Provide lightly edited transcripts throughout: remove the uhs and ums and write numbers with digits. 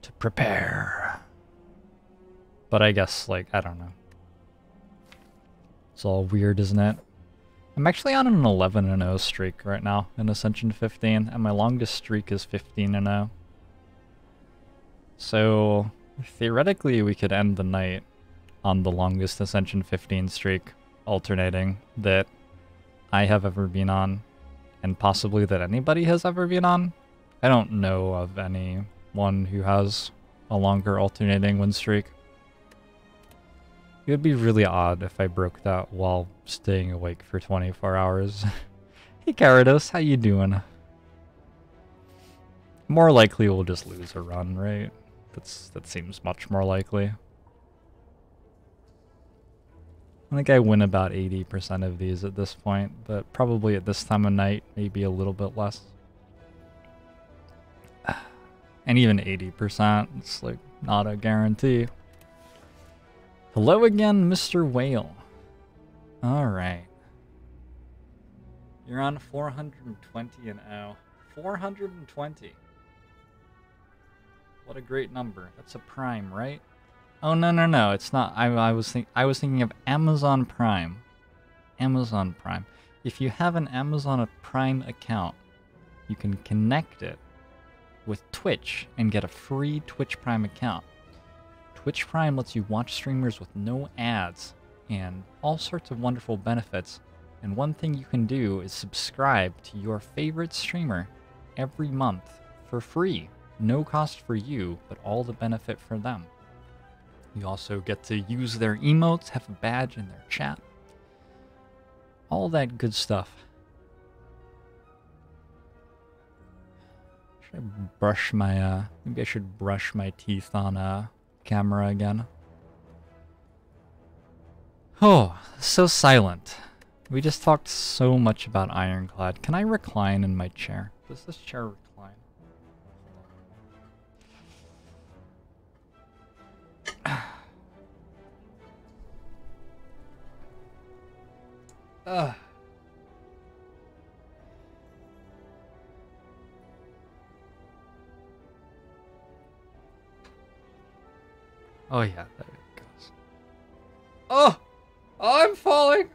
to prepare. But I guess, like, I don't know. It's all weird, isn't it? I'm actually on an 11-0 streak right now in Ascension 15, and my longest streak is 15-0. So, theoretically, we could end the night on the longest Ascension 15 streak, alternating, that I have ever been on, and possibly that anybody has ever been on. I don't know of anyone who has a longer alternating win streak. It would be really odd if I broke that while staying awake for 24 hours. Hey Gyarados, how you doing? More likely we'll just lose a run, right? That seems much more likely. I think I win about 80% of these at this point, but probably at this time of night, maybe a little bit less. And even 80%, it's like not a guarantee. Hello again, Mr. Whale. Alright. You're on 420 and 0. 420. What a great number. That's a prime, right? Oh no, it's not. I was thinking of Amazon Prime. Amazon Prime. If you have an Amazon Prime account, you can connect it with Twitch and get a free Twitch Prime account. Twitch Prime lets you watch streamers with no ads and all sorts of wonderful benefits. And one thing you can do is subscribe to your favorite streamer every month for free. No cost for you, but all the benefit for them. You also get to use their emotes, have a badge in their chat. All that good stuff. Should I brush my, maybe I should brush my teeth on, camera again. Oh, so silent. We just talked so much about Ironclad. Can I recline in my chair? Does this chair recline? Ugh. Oh yeah, there it goes. Oh! Oh, I'm falling!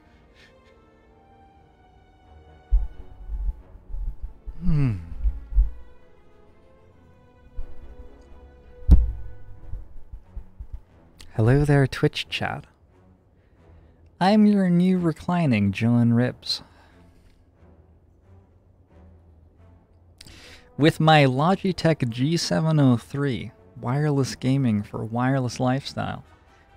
Hello there, Twitch chat. I'm your new reclining Jillian Ribs. With my Logitech G703, wireless gaming for wireless lifestyle.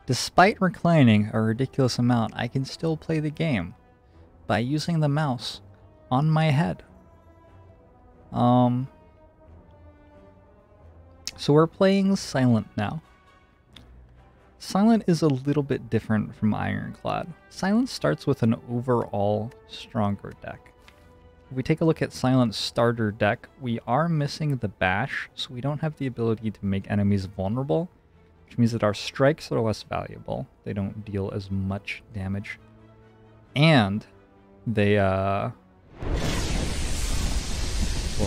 Despite reclining a ridiculous amount, I can still play the game by using the mouse on my head. So we're playing Silent now. Silent is a little bit different from Ironclad. Silent starts with an overall stronger deck. If we take a look at Silent's starter deck, we are missing the bash, so we don't have the ability to make enemies vulnerable, which means that our strikes are less valuable. They don't deal as much damage. And they, well,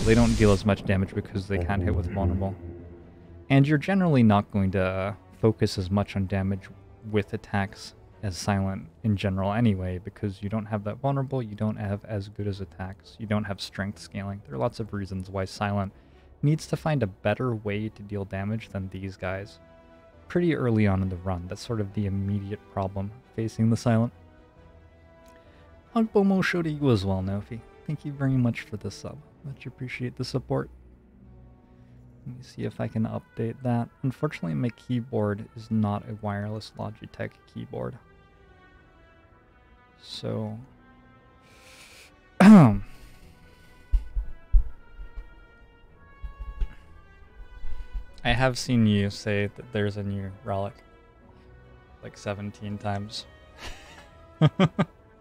they don't deal as much damage because they can't hit with vulnerable. And you're generally not going to focus as much on damage with attacks as Silent in general anyway, because you don't have that vulnerable, you don't have as good as attacks, you don't have strength scaling. There are lots of reasons why Silent needs to find a better way to deal damage than these guys. Pretty early on in the run, that's sort of the immediate problem facing the Silent. Ugbomo show to you as well, Nofi. Thank you very much for the sub. Much appreciate the support. Let me see if I can update that. Unfortunately, my keyboard is not a wireless Logitech keyboard. So... I have seen you say that there's a new relic. Like 17 times.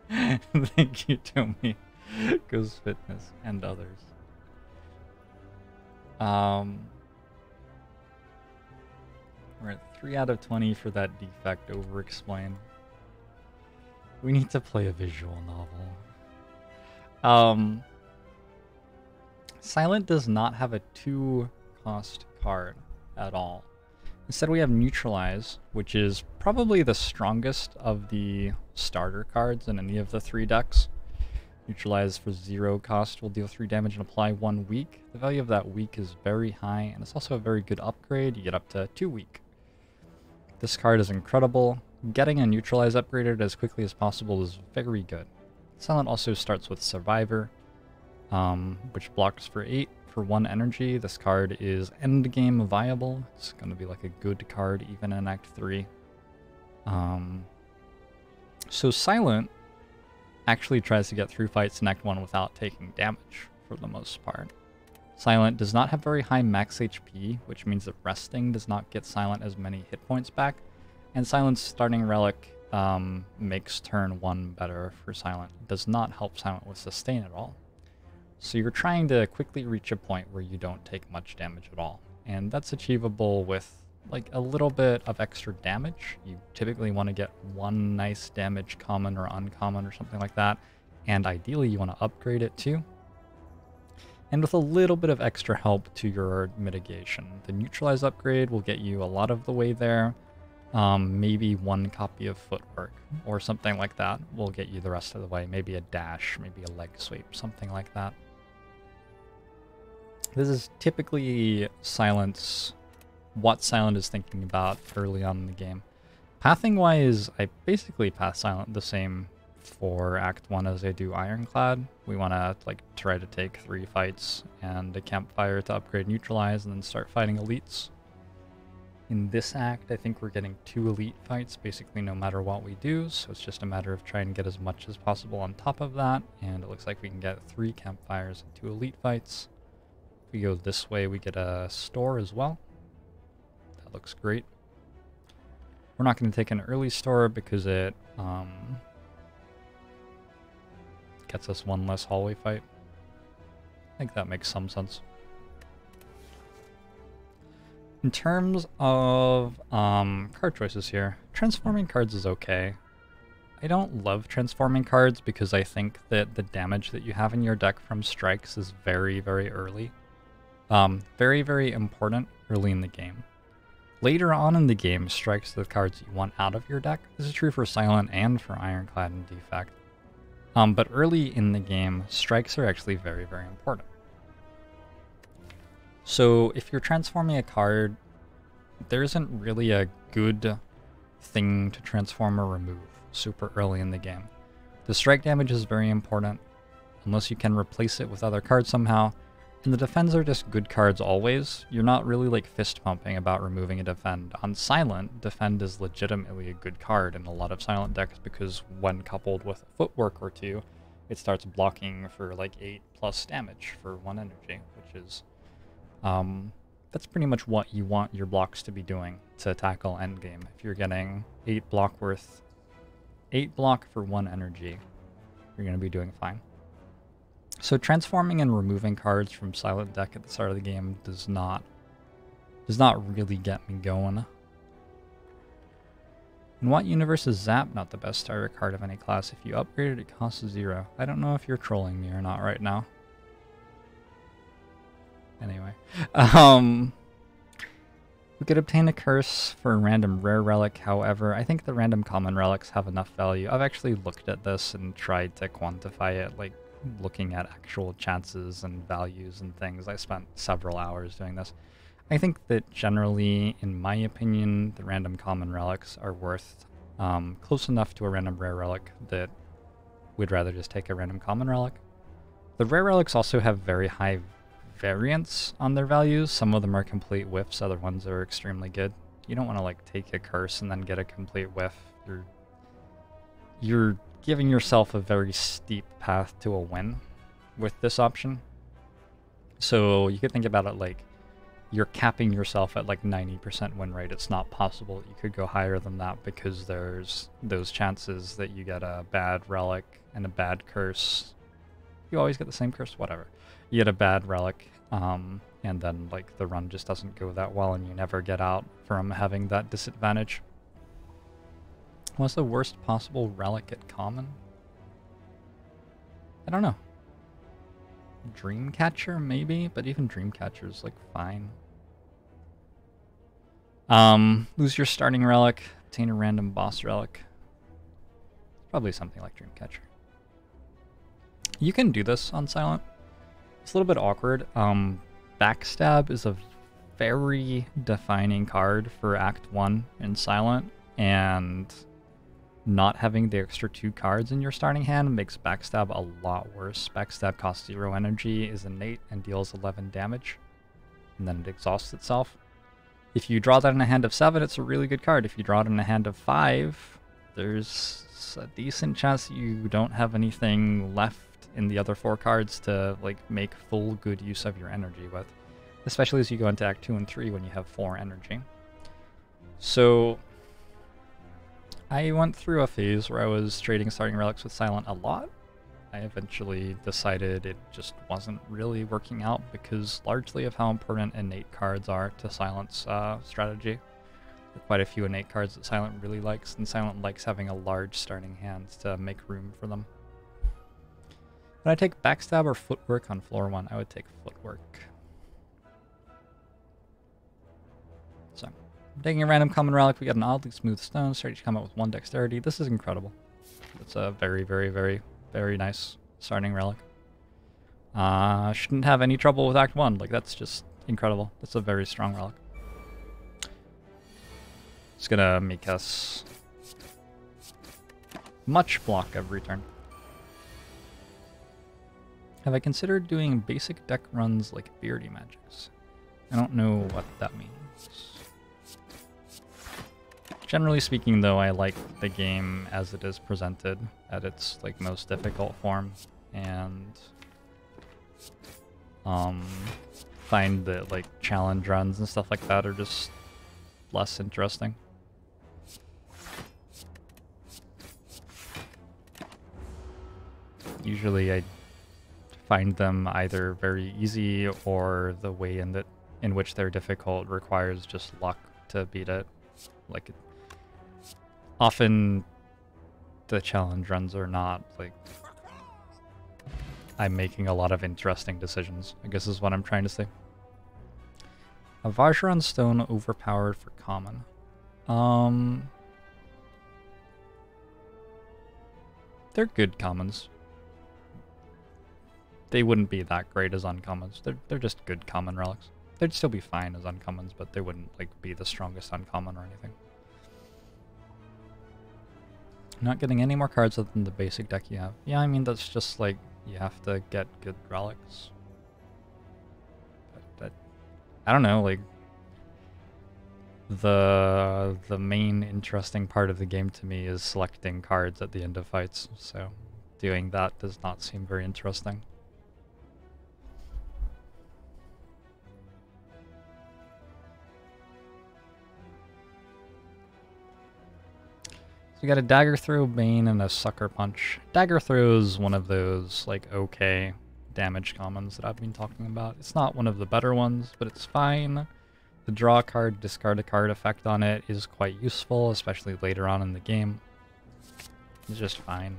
Thank you, Tommy. Ghost Fitness and others. We're at 3 out of 20 for that defect Overexplain. We need to play a visual novel. Silent does not have a 2-cost card. at all. Instead we have Neutralize, which is probably the strongest of the starter cards in any of the 3 decks. Neutralize for 0 cost will deal 3 damage and apply 1 weak. The value of that weak is very high, and it's also a very good upgrade. You get up to 2 weak. This card is incredible. Getting a Neutralize upgraded as quickly as possible is very good. Silent also starts with Survivor, which blocks for 8 for 1 energy. This card is endgame viable. It's going to be like a good card even in Act 3. So Silent actually tries to get through fights in Act 1 without taking damage for the most part. Silent does not have very high max HP, which means that resting does not get Silent as many hit points back. And Silent's starting relic makes turn 1 better for Silent. It does not help Silent with sustain at all. So you're trying to quickly reach a point where you don't take much damage at all. And that's achievable with like a little bit of extra damage. You typically want to get 1 nice damage common or uncommon or something like that. And ideally you want to upgrade it too. And with a little bit of extra help to your mitigation. The Neutralize upgrade will get you a lot of the way there. Maybe 1 copy of Footwork or something like that will get you the rest of the way. Maybe a dash, maybe a leg sweep, something like that. This is typically what Silent is thinking about early on in the game. Pathing-wise, I basically path Silent the same for Act 1 as I do Ironclad. We want to like try to take 3 fights and a campfire to upgrade Neutralize and then start fighting elites. In this act, I think we're getting 2 elite fights basically no matter what we do, so it's just a matter of trying to get as much as possible on top of that, and it looks like we can get 3 campfires and 2 elite fights. If we go this way, we get a store as well. That looks great. We're not going to take an early store because it gets us 1 less hallway fight. I think that makes some sense. In terms of card choices here, transforming cards is okay. I don't love transforming cards because I think that the damage that you have in your deck from strikes is very, very early. Very, very important early in the game. Later on in the game, strikes are the cards you want out of your deck. This is true for Silent and for Ironclad and Defect. But early in the game, strikes are actually very, very important. So if you're transforming a card, there isn't really a good thing to transform or remove super early in the game. The strike damage is very important, unless you can replace it with other cards somehow. And the defends are just good cards always. You're not really like fist pumping about removing a defend. On Silent, defend is legitimately a good card in a lot of Silent decks because when coupled with a Footwork or 2, it starts blocking for like 8+ damage for 1 energy, which is that's pretty much what you want your blocks to be doing to tackle endgame. If you're getting 8 block for 1 energy, you're going to be doing fine. So transforming and removing cards from Silent deck at the start of the game does not really get me going. In what universe is Zap not the best starter card of any class? If you upgrade it, it costs 0. I don't know if you're trolling me or not right now. Anyway, we could obtain a curse for a random rare relic. However, I think the random common relics have enough value. I've actually looked at this and tried to quantify it, like looking at actual chances and values and things. I spent several hours doing this. I think that generally, in my opinion, the random common relics are worth close enough to a random rare relic that we'd rather just take a random common relic. The rare relics also have very high variance on their values. Some of them are complete whiffs, other ones are extremely good. You don't want to like take a curse and then get a complete whiff. You're giving yourself a very steep path to a win with this option. So you could think about it like you're capping yourself at like 90% win rate. It's not possible that you could go higher than that because there's those chances that you get a bad relic and a bad curse. You always get the same curse, whatever. You get a bad relic, and then like the run just doesn't go that well and you never get out from having that disadvantage. What's the worst possible relic at common? I don't know. Dreamcatcher maybe, but even Dreamcatcher's like fine. Lose your starting relic, obtain a random boss relic. Probably something like Dreamcatcher. You can do this on Silent. It's a little bit awkward. Backstab is a very defining card for Act 1 in Silent, and not having the extra 2 cards in your starting hand makes Backstab a lot worse. Backstab costs 0 energy, is innate, and deals 11 damage, and then it exhausts itself. If you draw that in a hand of 7, it's a really good card. If you draw it in a hand of 5, there's a decent chance you don't have anything left in the other 4 cards to like make full good use of your energy with, especially as you go into Act 2 and 3 when you have 4 energy. So I went through a phase where I was trading starting relics with Silent a lot. I eventually decided it just wasn't really working out because largely of how important innate cards are to Silent's strategy. There are quite a few innate cards that Silent really likes, and Silent likes having a large starting hand to make room for them. Would I take Backstab or Footwork on floor 1? I would take Footwork. So, taking a random common relic, we got an oddly smooth stone, starting to come out with 1 dexterity. This is incredible. It's a very, very, very, very nice starting relic. Shouldn't have any trouble with Act 1. Like, that's just incredible. That's a very strong relic. It's gonna make us much block every turn. Have I considered doing basic deck runs like Beardy Magics? I don't know what that means. Generally speaking, though, I like the game as it is presented at its like most difficult form, and find that like challenge runs and stuff like that are just less interesting. Usually, I find them either very easy or the way in which they're difficult requires just luck to beat it. Like, often the challenge runs are not like I'm making a lot of interesting decisions, I guess is what I'm trying to say. A Vajran Stone overpowered for common. They're good commons. They wouldn't be that great as uncommons. They're just good common relics. They'd still be fine as uncommons, but they wouldn't like be the strongest uncommon or anything. Not getting any more cards other than the basic deck you have. Yeah, I mean that's just like you have to get good relics. But I don't know, like the main interesting part of the game to me is selecting cards at the end of fights. So doing that does not seem very interesting. We got a Dagger Throw, Bane, and a Sucker Punch. Dagger Throw is one of those, like, okay damage commons that I've been talking about. It's not one of the better ones, but it's fine. The draw a card, discard a card effect on it is quite useful, especially later on in the game. It's just fine.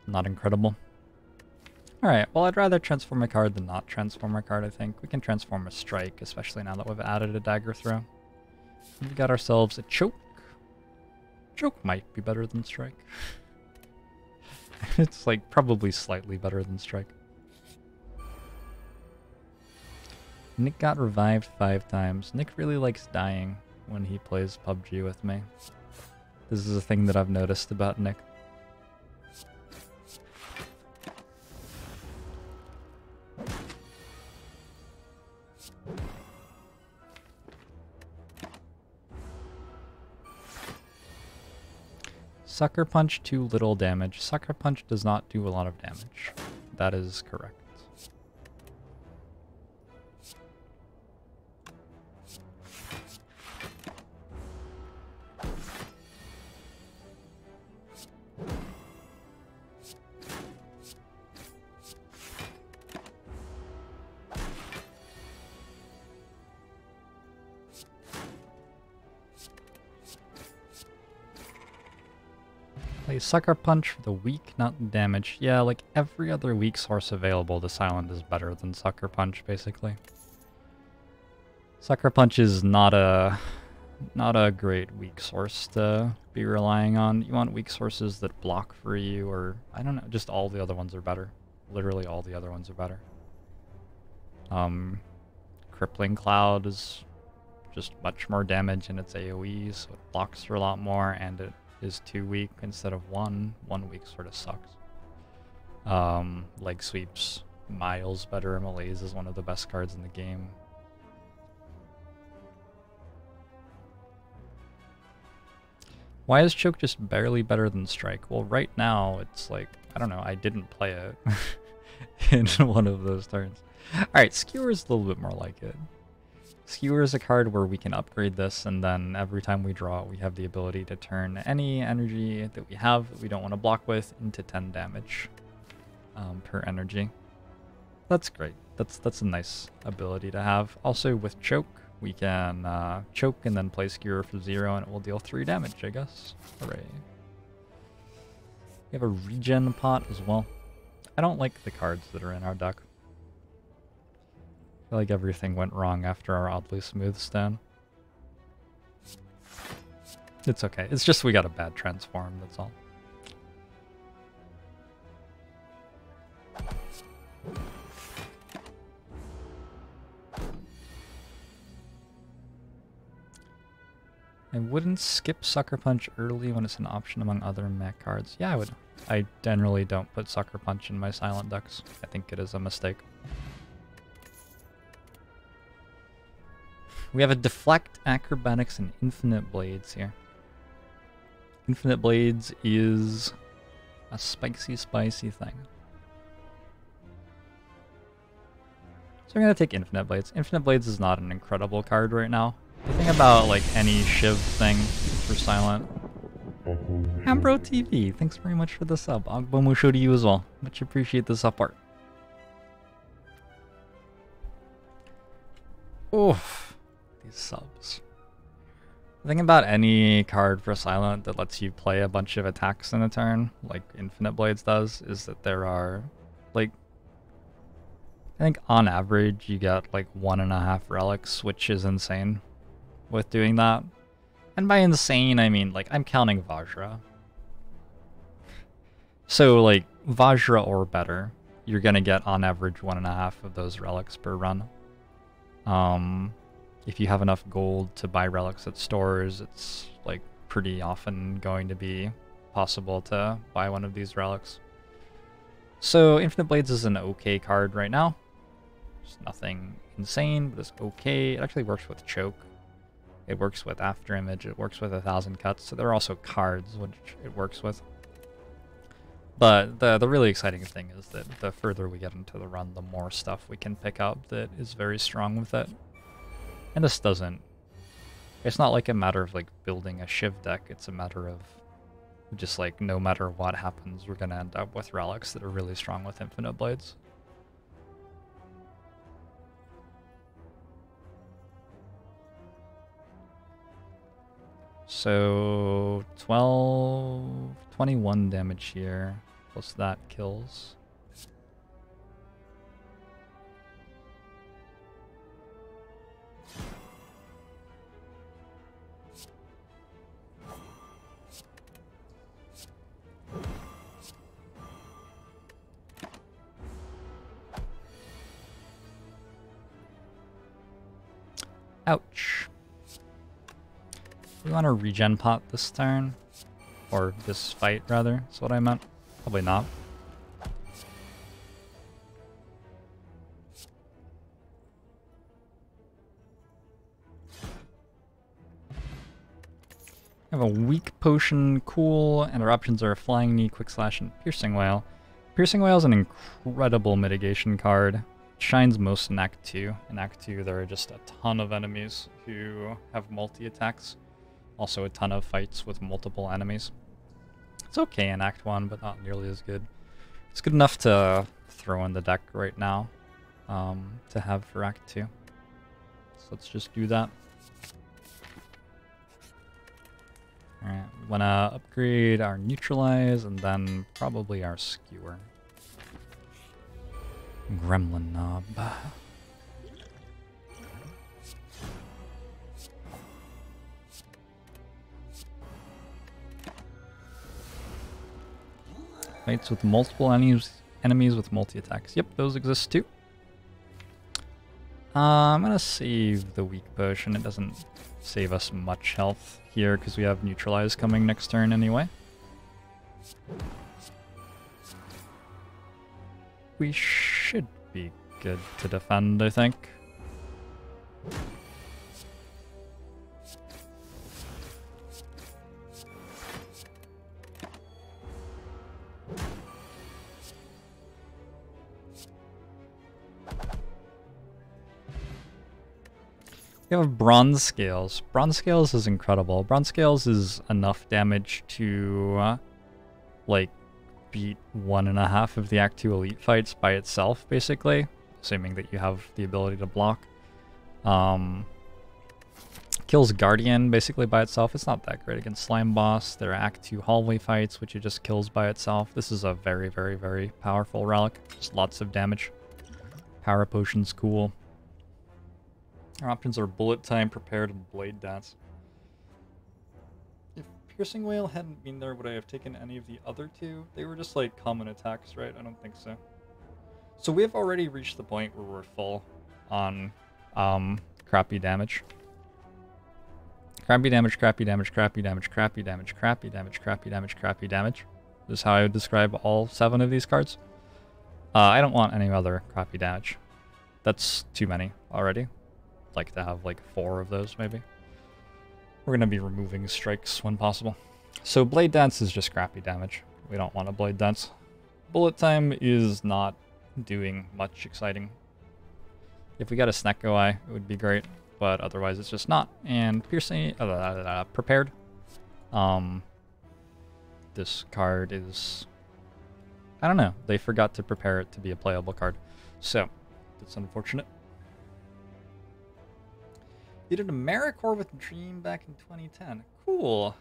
Not incredible. Alright, well I'd rather transform a card than not transform a card, I think. We can transform a Strike, especially now that we've added a Dagger Throw. We've got ourselves a Choke. Choke might be better than Strike. It's like probably slightly better than Strike. Nick got revived 5 times. Nick really likes dying when he plays PUBG with me. This is a thing that I've noticed about Nick. Sucker Punch, too little damage. Sucker Punch does not do a lot of damage. That is correct. Play Sucker Punch for the weak, not damage. Yeah, like every other weak source available, the Silent is better than Sucker Punch, basically. Sucker Punch is not a great weak source to be relying on. You want weak sources that block for you, or I don't know, just all the other ones are better. Literally all the other ones are better. Crippling Cloud is just much more damage in its AoE, so it blocks for a lot more, and it is 2 weak instead of 1. 1 weak sort of sucks. Leg Sweep's miles better. Malaise is one of the best cards in the game. Why is Choke just barely better than Strike? Well, right now, it's like, I don't know, I didn't play it in one of those turns. Alright, Skewer is a little bit more like it. Skewer is a card where we can upgrade this, and then every time we draw it, we have the ability to turn any energy that we have that we don't want to block with into 10 damage per energy. That's great. That's a nice ability to have. Also, with Choke, we can choke and then play Skewer for 0, and it will deal 3 damage, I guess. Hooray. We have a regen pot as well. I don't like the cards that are in our deck. I feel like everything went wrong after our oddly smooth stone. It's okay. It's just we got a bad transform, that's all. I wouldn't skip Sucker Punch early when it's an option among other mech cards. Yeah, I would. I generally don't put Sucker Punch in my silent decks. I think it is a mistake. We have a Deflect, Acrobatics, and Infinite Blades here. Infinite Blades is a spicy thing. So I'm going to take Infinite Blades. Infinite Blades is not an incredible card right now. The thing about like any Shiv thing for silent. Ambro TV, thanks very much for the sub. Agbomusho to you as well. Much appreciate the support. Oof, these subs. The thing about any card for silent that lets you play a bunch of attacks in a turn, like Infinite Blades does, is that there are, like, I think on average you get like 1.5 relics, which is insane with doing that. And by insane, I mean, like, I'm counting Vajra. So, like, Vajra or better, you're gonna get on average 1.5 of those relics per run. If you have enough gold to buy relics at stores, it's, like, pretty often going to be possible to buy one of these relics. So, Infinite Blades is an okay card right now. It's nothing insane, but it's okay. It actually works with Choke. It works with After Image, it works with 1,000 Cuts, so there are also cards which it works with. But the really exciting thing is that the further we get into the run, the more stuff we can pick up that is very strong with it. And this doesn't... It's not like a matter of like building a Shiv deck, it's a matter of just like no matter what happens, we're going to end up with relics that are really strong with Infinite Blades. So 21 damage here, plus that kills. Ouch. We want a regen pot this turn, or this fight rather, is what I meant. Probably not. I have a weak potion, cool, and our options are Flying Knee, Quick Slash, and Piercing Wail. Piercing Wail is an incredible mitigation card. It shines most in Act 2. In Act 2 there are just a ton of enemies who have multi-attacks. Also a ton of fights with multiple enemies. It's okay in Act 1, but not nearly as good. It's good enough to throw in the deck right now to have for Act 2. So let's just do that. Alright, we want to upgrade our Neutralize and then probably our Skewer. Gremlin Knob. Fights with multiple enemies with multi-attacks. Yep, those exist too. I'm gonna save the weak potion. It doesn't save us much health here because we have neutralize coming next turn anyway. We should be good to defend, I think. We have Bronze Scales. Bronze Scales is incredible. Bronze Scales is enough damage to, like, beat 1.5 of the Act 2 Elite fights by itself, basically. Assuming that you have the ability to block. Kills Guardian, basically, by itself. It's not that great against Slime Boss. There are Act 2 hallway fights, which it just kills by itself. This is a very, very, very powerful relic. Just lots of damage. Power Potion's cool. Our options are Bullet Time, Prepared, and Blade Dance. If Piercing Wail hadn't been there, would I have taken any of the other two? They were just like common attacks, right? I don't think so. So we have already reached the point where we're full on crappy damage. Crappy damage, crappy damage, crappy damage, crappy damage, crappy damage, crappy damage, crappy damage. This is how I would describe all 7 of these cards. I don't want any other crappy damage. That's too many already. I'd like to have like 4 of those, maybe. We're going to be removing strikes when possible. So Blade Dance is just crappy damage. We don't want a Blade Dance. Bullet Time is not doing much exciting. If we got a Snecko Eye, it would be great, but otherwise it's just not. And Piercing, Prepared. This card is... I don't know. They forgot to prepare it to be a playable card. So, that's unfortunate. You did AmeriCorps with Dream back in 2010. Cool.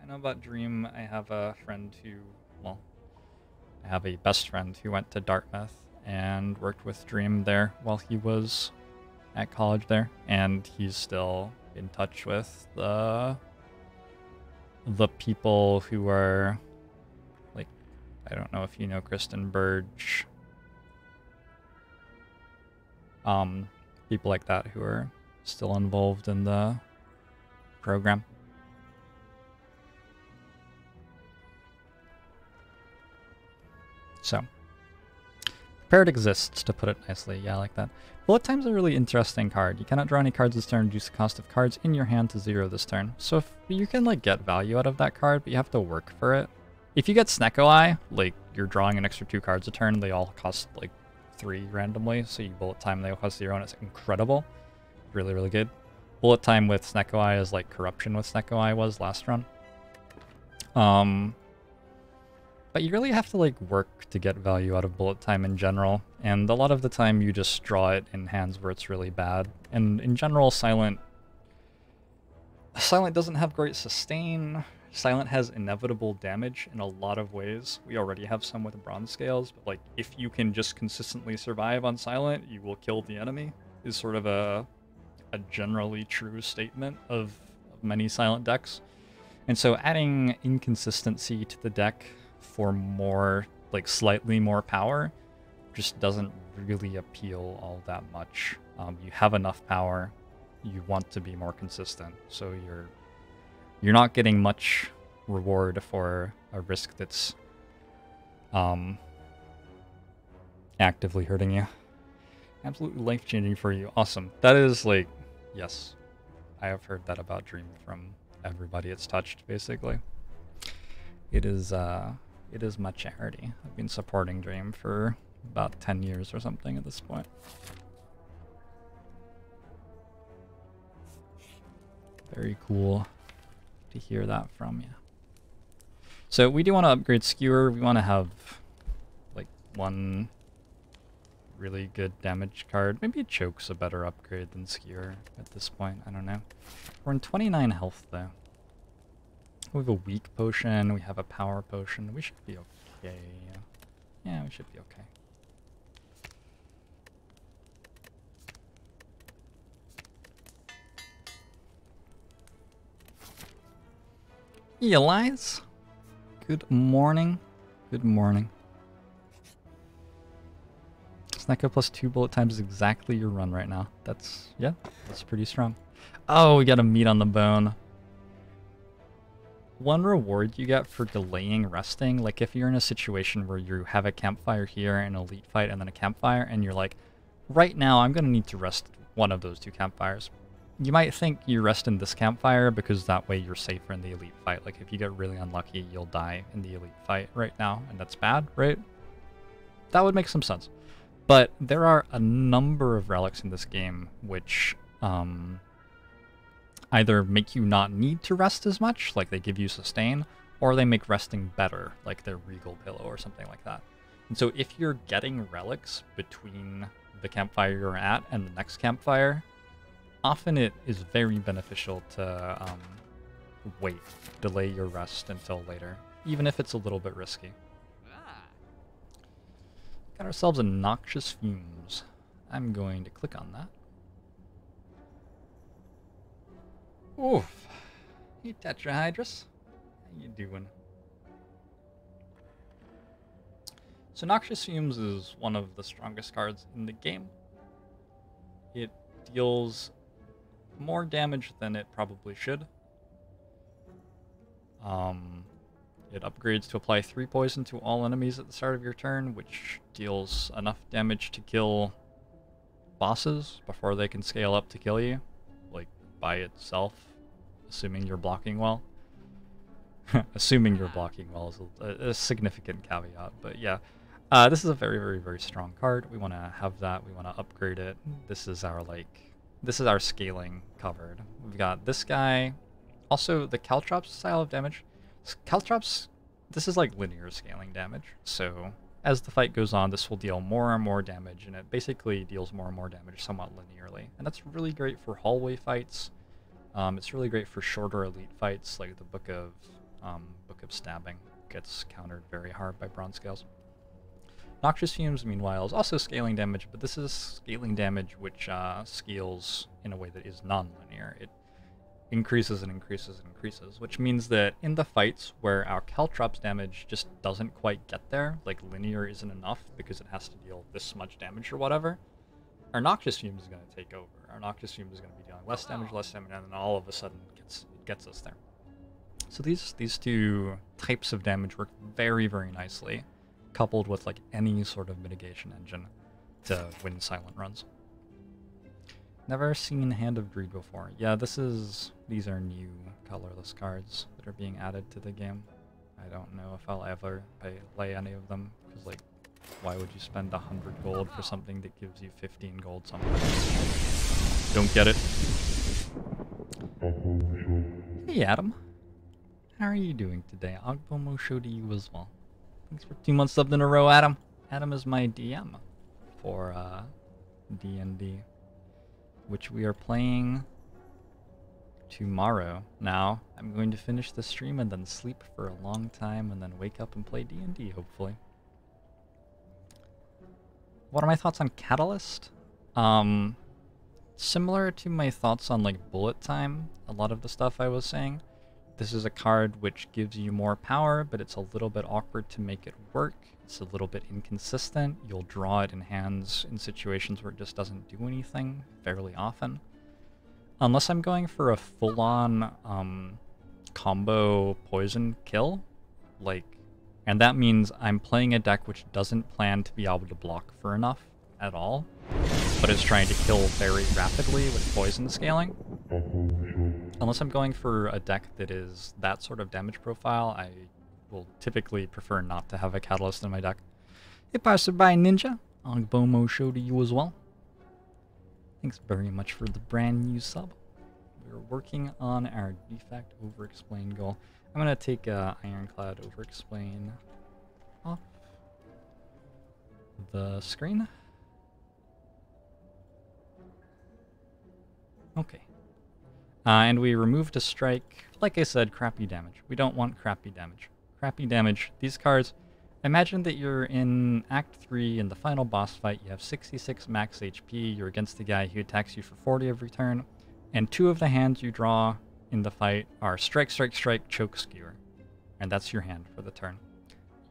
I know about Dream. I have a friend who, well, I have a best friend who went to Dartmouth and worked with Dream there while he was at college there. And he's still in touch with the people who are, like, I don't know if you know Kristen Burge. People like that who are still involved in the program. So, Prepared exists, to put it nicely. Yeah, I like that. Bullet Time's a really interesting card. You cannot draw any cards this turn, reduce the cost of cards in your hand to 0 this turn. So if you can like get value out of that card, but you have to work for it. If you get Snecko Eye, like you're drawing an extra 2 cards a turn, they all cost like 3 randomly, so you Bullet Time, they all cost 0, and it's incredible. Really, really good. Bullet Time with Snecko Eye is like Corruption with Snecko Eye was last run. But you really have to like work to get value out of Bullet Time in general, and a lot of the time you just draw it in hands where it's really bad. And in general, Silent doesn't have great sustain. Silent has inevitable damage in a lot of ways. We already have some with Bronze Scales, but like if you can just consistently survive on Silent, you will kill the enemy, is sort of a generally true statement of many Silent decks. And so adding inconsistency to the deck for more, like slightly more power, just doesn't really appeal all that much. You have enough power, you want to be more consistent, so you're not getting much reward for a risk that's actively hurting you. Absolutely life-changing for you. Awesome. That is like, yes, I have heard that about Dream from everybody it's touched, basically. It is my charity. I've been supporting Dream for about 10 years or something at this point. Very cool to hear that from you. So we do want to upgrade Skewer. We want to have like 1 really good damage card. Maybe Choke's a better upgrade than Skewer at this point. I don't know. We're in 29 health though. We have a weak potion. We have a power potion. We should be okay. Yeah, we should be okay. Elias, good morning. Good morning. Snecko plus 2 bullet times is exactly your run right now. That's, yeah, that's pretty strong. Oh, we got a meat on the bone. One reward you get for delaying resting, like if you're in a situation where you have a campfire here, an elite fight, and then a campfire, and you're like, right now I'm going to need to rest one of those two campfires. You might think you rest in this campfire because that way you're safer in the elite fight. Like if you get really unlucky, you'll die in the elite fight right now, and that's bad, right? That would make some sense. But there are a number of relics in this game which either make you not need to rest as much, like they give you sustain, or they make resting better, like their regal pillow or something like that. And so if you're getting relics between the campfire you're at and the next campfire, often it is very beneficial to delay your rest until later, even if it's a little bit risky. Got ourselves a Noxious Fumes. I'm going to click on that. Oof. Hey, Tetrahydrus. How you doing? So Noxious Fumes is one of the strongest cards in the game. It deals more damage than it probably should. It upgrades to apply 3 poison to all enemies at the start of your turn, which deals enough damage to kill bosses before they can scale up to kill you, like by itself, assuming you're blocking well. Assuming you're blocking well is a significant caveat, but yeah. This is a very, very, very strong card. We want to have that. We want to upgrade it. This is our scaling covered. We've got this guy. Also, the Caltrops style of damage. Caltrops, this is like linear scaling damage. So as the fight goes on, this will deal more and more damage, and it basically deals more and more damage somewhat linearly. And that's really great for hallway fights. It's really great for shorter elite fights, like the Book of Stabbing gets countered very hard by bronze scales. Noxious Fumes, meanwhile, is also scaling damage, but this is scaling damage which scales in a way that is non-linear. It increases and increases and increases, which means that in the fights where our Caltrops damage just doesn't quite get there, like linear isn't enough because it has to deal this much damage or whatever, our Noxious Fumes is going to take over. Our Noxious Fumes is going to be dealing less damage, and then all of a sudden it gets us there. So these two types of damage work very, very nicely, coupled with like any sort of mitigation engine to win silent runs. Never seen Hand of Greed before. Yeah, these are new colorless cards that are being added to the game. I don't know if I'll ever play any of them, because like, why would you spend 100 gold for something that gives you 15 gold sometimes? Don't get it. Hey Adam, how are you doing today? Ogbomo show to you as well. Thanks for 2 months subbed in a row, Adam. Adam is my DM for D&D, which we are playing tomorrow. Now, I'm going to finish the stream and then sleep for a long time and then wake up and play D&D, hopefully. What are my thoughts on Catalyst? Similar to my thoughts on like Bullet Time, a lot of the stuff I was saying. This is a card which gives you more power, but it's a little bit awkward to make it work. It's a little bit inconsistent. You'll draw it in hands in situations where it just doesn't do anything fairly often. Unless I'm going for a full-on combo poison kill, and that means I'm playing a deck which doesn't plan to be able to block for enough at all, but is trying to kill very rapidly with poison scaling. Unless I'm going for a deck that is that sort of damage profile, I will typically prefer not to have a Catalyst in my deck. Hey, Passerby Ninja, Ogbomo show to you as well. Thanks very much for the brand new sub. We're working on our defect overexplain goal. I'm going to take Ironclad overexplain off the screen. Okay. And we removed a strike. Like I said, crappy damage. We don't want crappy damage. Crappy damage. These cards, imagine that you're in Act 3 in the final boss fight. You have 66 max HP. You're against the guy who attacks you for 40 every turn. And 2 of the hands you draw in the fight are Strike, Strike, Strike, Choke, Skewer. And that's your hand for the turn.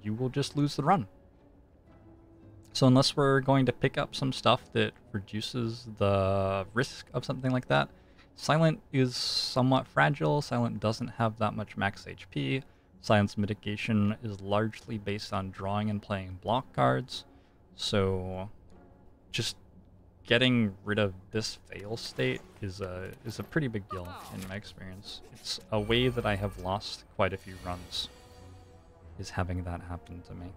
you will just lose the run. So unless we're going to pick up some stuff that reduces the risk of something like that, Silent is somewhat fragile. Silent doesn't have that much max HP. Silent's mitigation is largely based on drawing and playing block cards. So just getting rid of this fail state is a pretty big deal in my experience. It's a way that I have lost quite a few runs, is having that happen to me.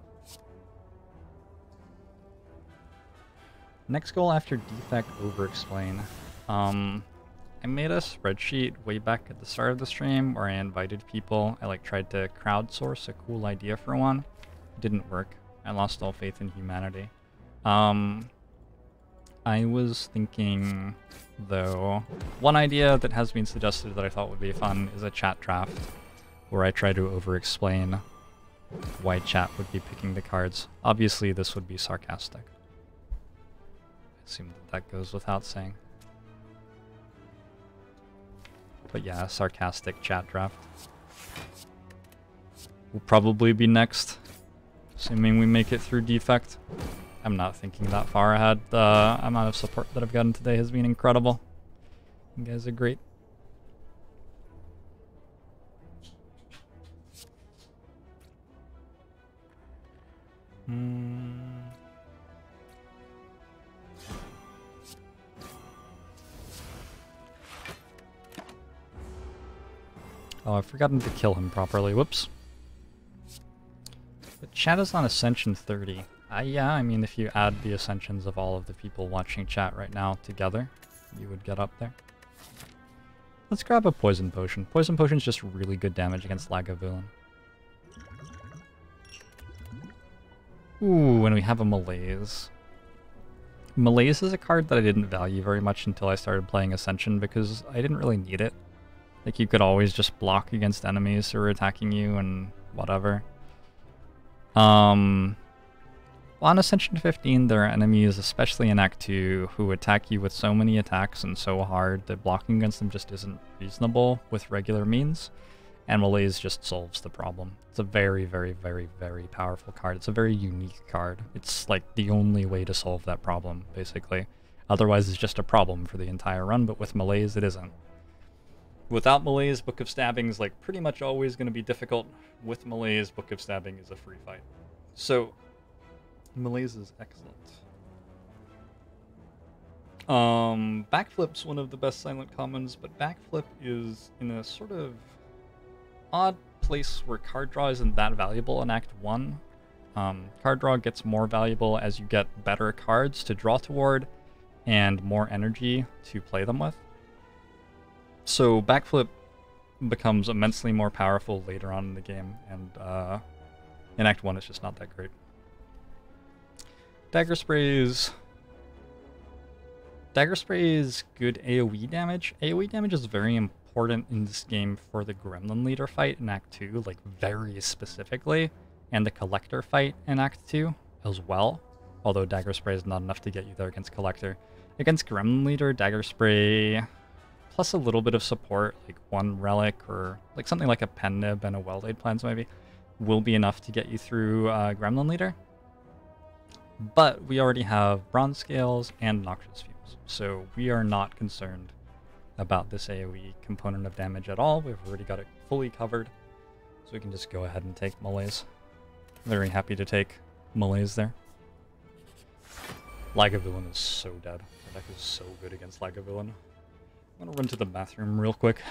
Next goal after defect, overexplain. I made a spreadsheet way back at the start of the stream where I invited people. I tried to crowdsource a cool idea for one. It didn't work. I lost all faith in humanity. I was thinking, though, one idea that has been suggested that I thought would be fun is a chat draft where I try to over-explain why chat would be picking the cards. Obviously, this would be sarcastic. I assume that goes without saying. But yeah, sarcastic chat draft will probably be next, assuming we make it through defect. I'm not thinking that far ahead. The amount of support that I've gotten today has been incredible. You guys are great. Oh, I've forgotten to kill him properly. Whoops. But chat is on Ascension 30. Yeah, I mean, if you add the Ascensions of all of the people watching chat right now together, you would get up there. Let's grab a Poison Potion. Poison Potion is just really good damage against Lagavulin. Ooh, and we have a Malaise. Malaise is a card that I didn't value very much until I started playing Ascension because I didn't really need it. Like, you could always just block against enemies who are attacking you and whatever. On Ascension 15, there are enemies, especially in Act 2, who attack you with so many attacks and so hard that blocking against them just isn't reasonable with regular means, and Malaise just solves the problem. It's a very, very, very, very powerful card. It's a very unique card. It's like the only way to solve that problem, basically. Otherwise, it's just a problem for the entire run, but with Malaise, it isn't. Without Malaise, Book of Stabbing is like pretty much always going to be difficult. With Malaise, Book of Stabbing is a free fight. So, Malaise is excellent. Backflip's one of the best silent commons, but Backflip is in a sort of odd place where card draw isn't that valuable in Act 1. Card draw gets more valuable as you get better cards to draw toward and more energy to play them with. So Backflip becomes immensely more powerful later on in the game, and in Act 1 it's just not that great. Dagger Spray is good AoE damage. AoE damage is very important in this game for the Gremlin Leader fight in Act 2, like very specifically, and the Collector fight in Act 2 as well, although Dagger Spray is not enough to get you there against Collector. Against Gremlin Leader, Dagger Spray plus a little bit of support, like one relic or like something like a Pen Nib and a Well-Laid Plans maybe, will be enough to get you through Gremlin Leader. But we already have Bronze Scales and Noxious Fumes, so we are not concerned about this AoE component of damage at all. We've already got it fully covered, so we can just go ahead and take Malaise. Very happy to take Malaise there. Lagavulin is so dead. The deck is so good against Lagavulin. I'm gonna run to the bathroom real quick.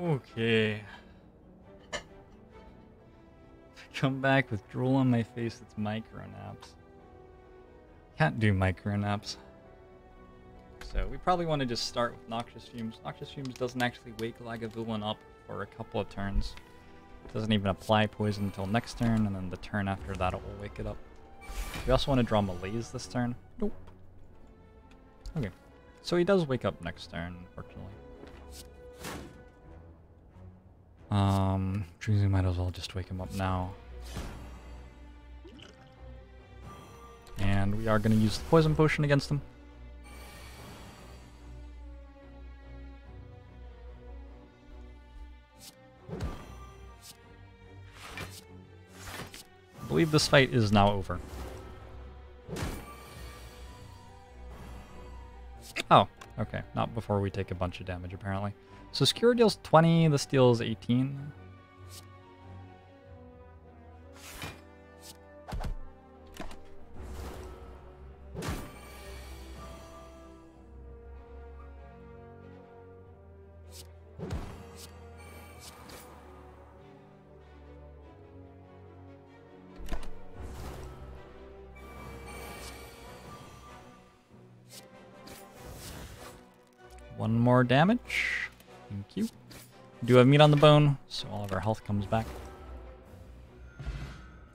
Okay. Come back with drool on my face, it's micro naps. Can't do micro naps. So we probably want to just start with Noxious Fumes. Noxious Fumes doesn't actually wake Lagavulin up for a couple of turns. It doesn't even apply poison until next turn, and then the turn after that it will wake it up. We also want to draw Malaise this turn. Nope. Okay. So he does wake up next turn, unfortunately. We might as well just wake him up now. And we are going to use the Poison Potion against him. I believe this fight is now over. Oh, okay. Not before we take a bunch of damage, apparently. So Skewer deals 20, this deals 18. One more damage. Thank you. We do have meat on the bone, so all of our health comes back.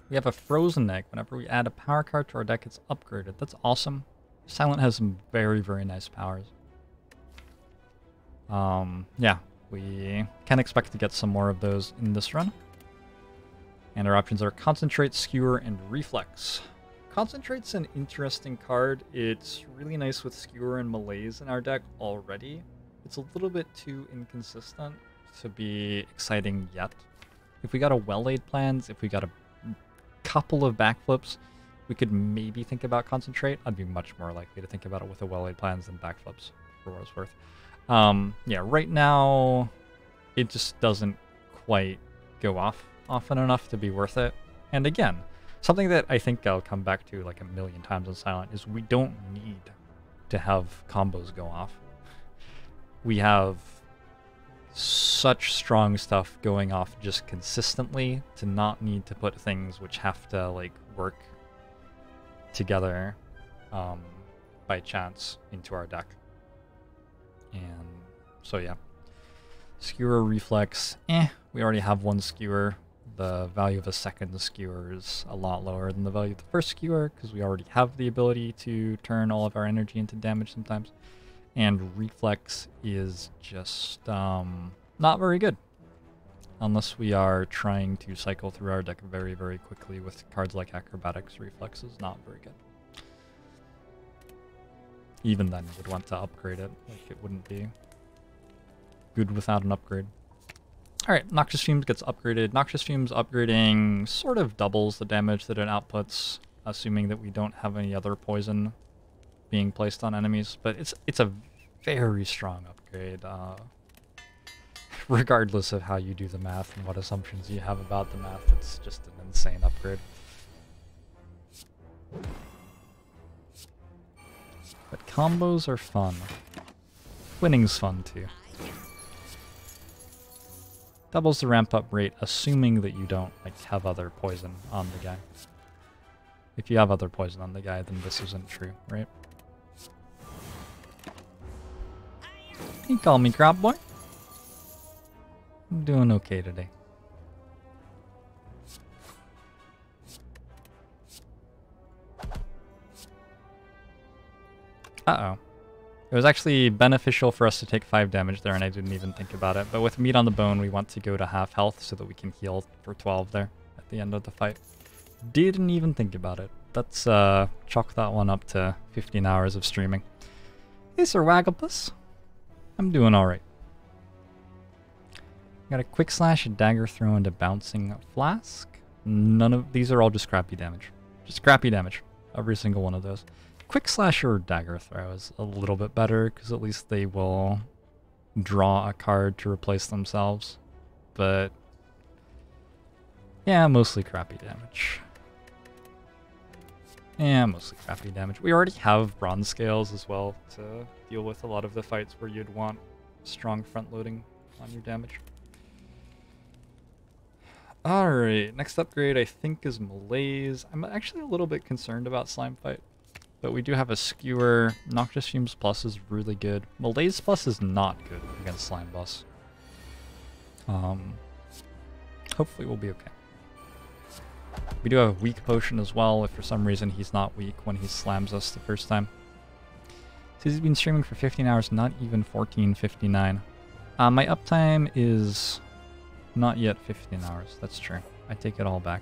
We have a frozen egg. Whenever we add a power card to our deck, it's upgraded. That's awesome. Silent has some very, very nice powers. Yeah, we can expect to get some more of those in this run. And our options are Concentrate, Skewer, and Reflex. Concentrate's an interesting card. It's really nice with Skewer and Malaise in our deck already. It's a little bit too inconsistent to be exciting yet. If we got a well-laid plans, if we got a couple of backflips, we could maybe think about Concentrate. I'd be much more likely to think about it with a well-laid plans than backflips, for what it's worth. Yeah, right now, it just doesn't quite go off often enough to be worth it. And again, something that I think I'll come back to like a million times on Silent is we don't need to have combos go off. We have such strong stuff going off just consistently to not need to put things which have to like work together by chance into our deck. And so yeah, Skewer, Reflex, we already have one Skewer. The value of a second Skewer is a lot lower than the value of the first Skewer because we already have the ability to turn all of our energy into damage sometimes. And Reflex is just not very good unless we are trying to cycle through our deck very, very quickly with cards like Acrobatics. Reflex is not very good. Even then, you would want to upgrade it. Like, it wouldn't be good without an upgrade. Alright, Noxious Fumes gets upgraded. Noxious Fumes upgrading sort of doubles the damage that it outputs, assuming that we don't have any other poison being placed on enemies. But it's a very strong upgrade, regardless of how you do the math and what assumptions you have about the math. It's just an insane upgrade. But combos are fun. Winning's fun too. Doubles the ramp up rate, assuming that you don't like have other poison on the guy. If you have other poison on the guy, then this isn't true, right? You call me Crop Boy. I'm doing okay today. Uh-oh. It was actually beneficial for us to take 5 damage there, and I didn't even think about it. But with meat on the bone, we want to go to half health so that we can heal for 12 there at the end of the fight. Didn't even think about it. Let's chalk that one up to 15 hours of streaming. Hey, Sir Wagglepus. I'm doing alright. Got a Quick Slash, a Dagger Throw, and a Bouncing Flask. None of these are all just crappy damage. Just crappy damage. Every single one of those. Quick Slash or Dagger Throw is a little bit better, because at least they will draw a card to replace themselves. But yeah, mostly crappy damage. Yeah, mostly crappy damage. We already have Bronze Scales as well to deal with a lot of the fights where you'd want strong front loading. on your damage. Alright, next upgrade I think is Malaise. I'm actually a little bit concerned about Slime Fight, but we do have a Skewer. Noxious Fumes Plus is really good. Malaise Plus is not good against Slime Boss. Hopefully we'll be okay. We do have a Weak Potion as well, if for some reason he's not weak when he slams us the first time. So he's been streaming for 15 hours, not even 14:59. My uptime is not yet 15 hours. That's true. I take it all back.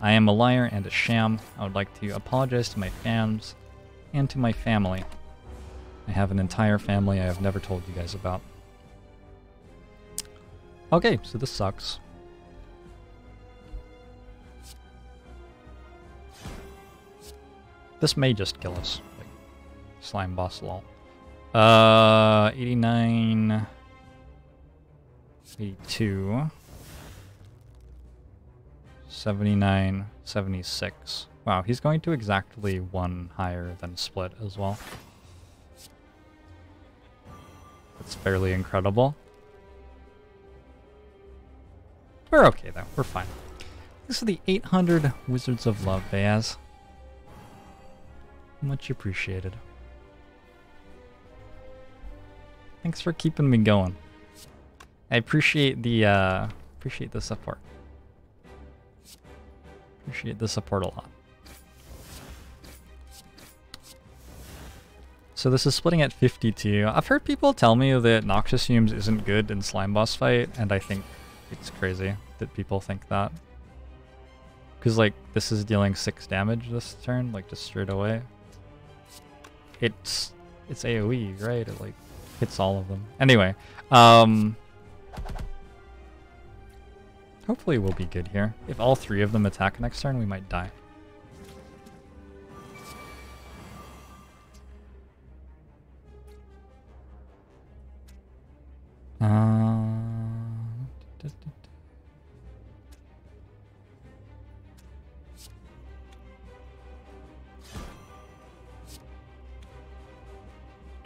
I am a liar and a sham. I would like to apologize to my fans and to my family. I have an entire family I have never told you guys about. Okay, so this sucks. This may just kill us. Like, slime boss lol. 89... 82... 79, 76. Wow, he's going to exactly one higher than Split as well. That's fairly incredible. We're okay though, we're fine. This is the 800 Wizards of Love, Bayaz. Much appreciated. Thanks for keeping me going. I appreciate the support. Appreciate the support a lot. So this is splitting at 52. I've heard people tell me that Noxious Fumes isn't good in Slime Boss fight, and I think it's crazy that people think that. Because, like, this is dealing 6 damage this turn, like, just straight away. It's AoE, right? It, like, hits all of them. Anyway, hopefully we'll be good here. If all 3 of them attack next turn, we might die.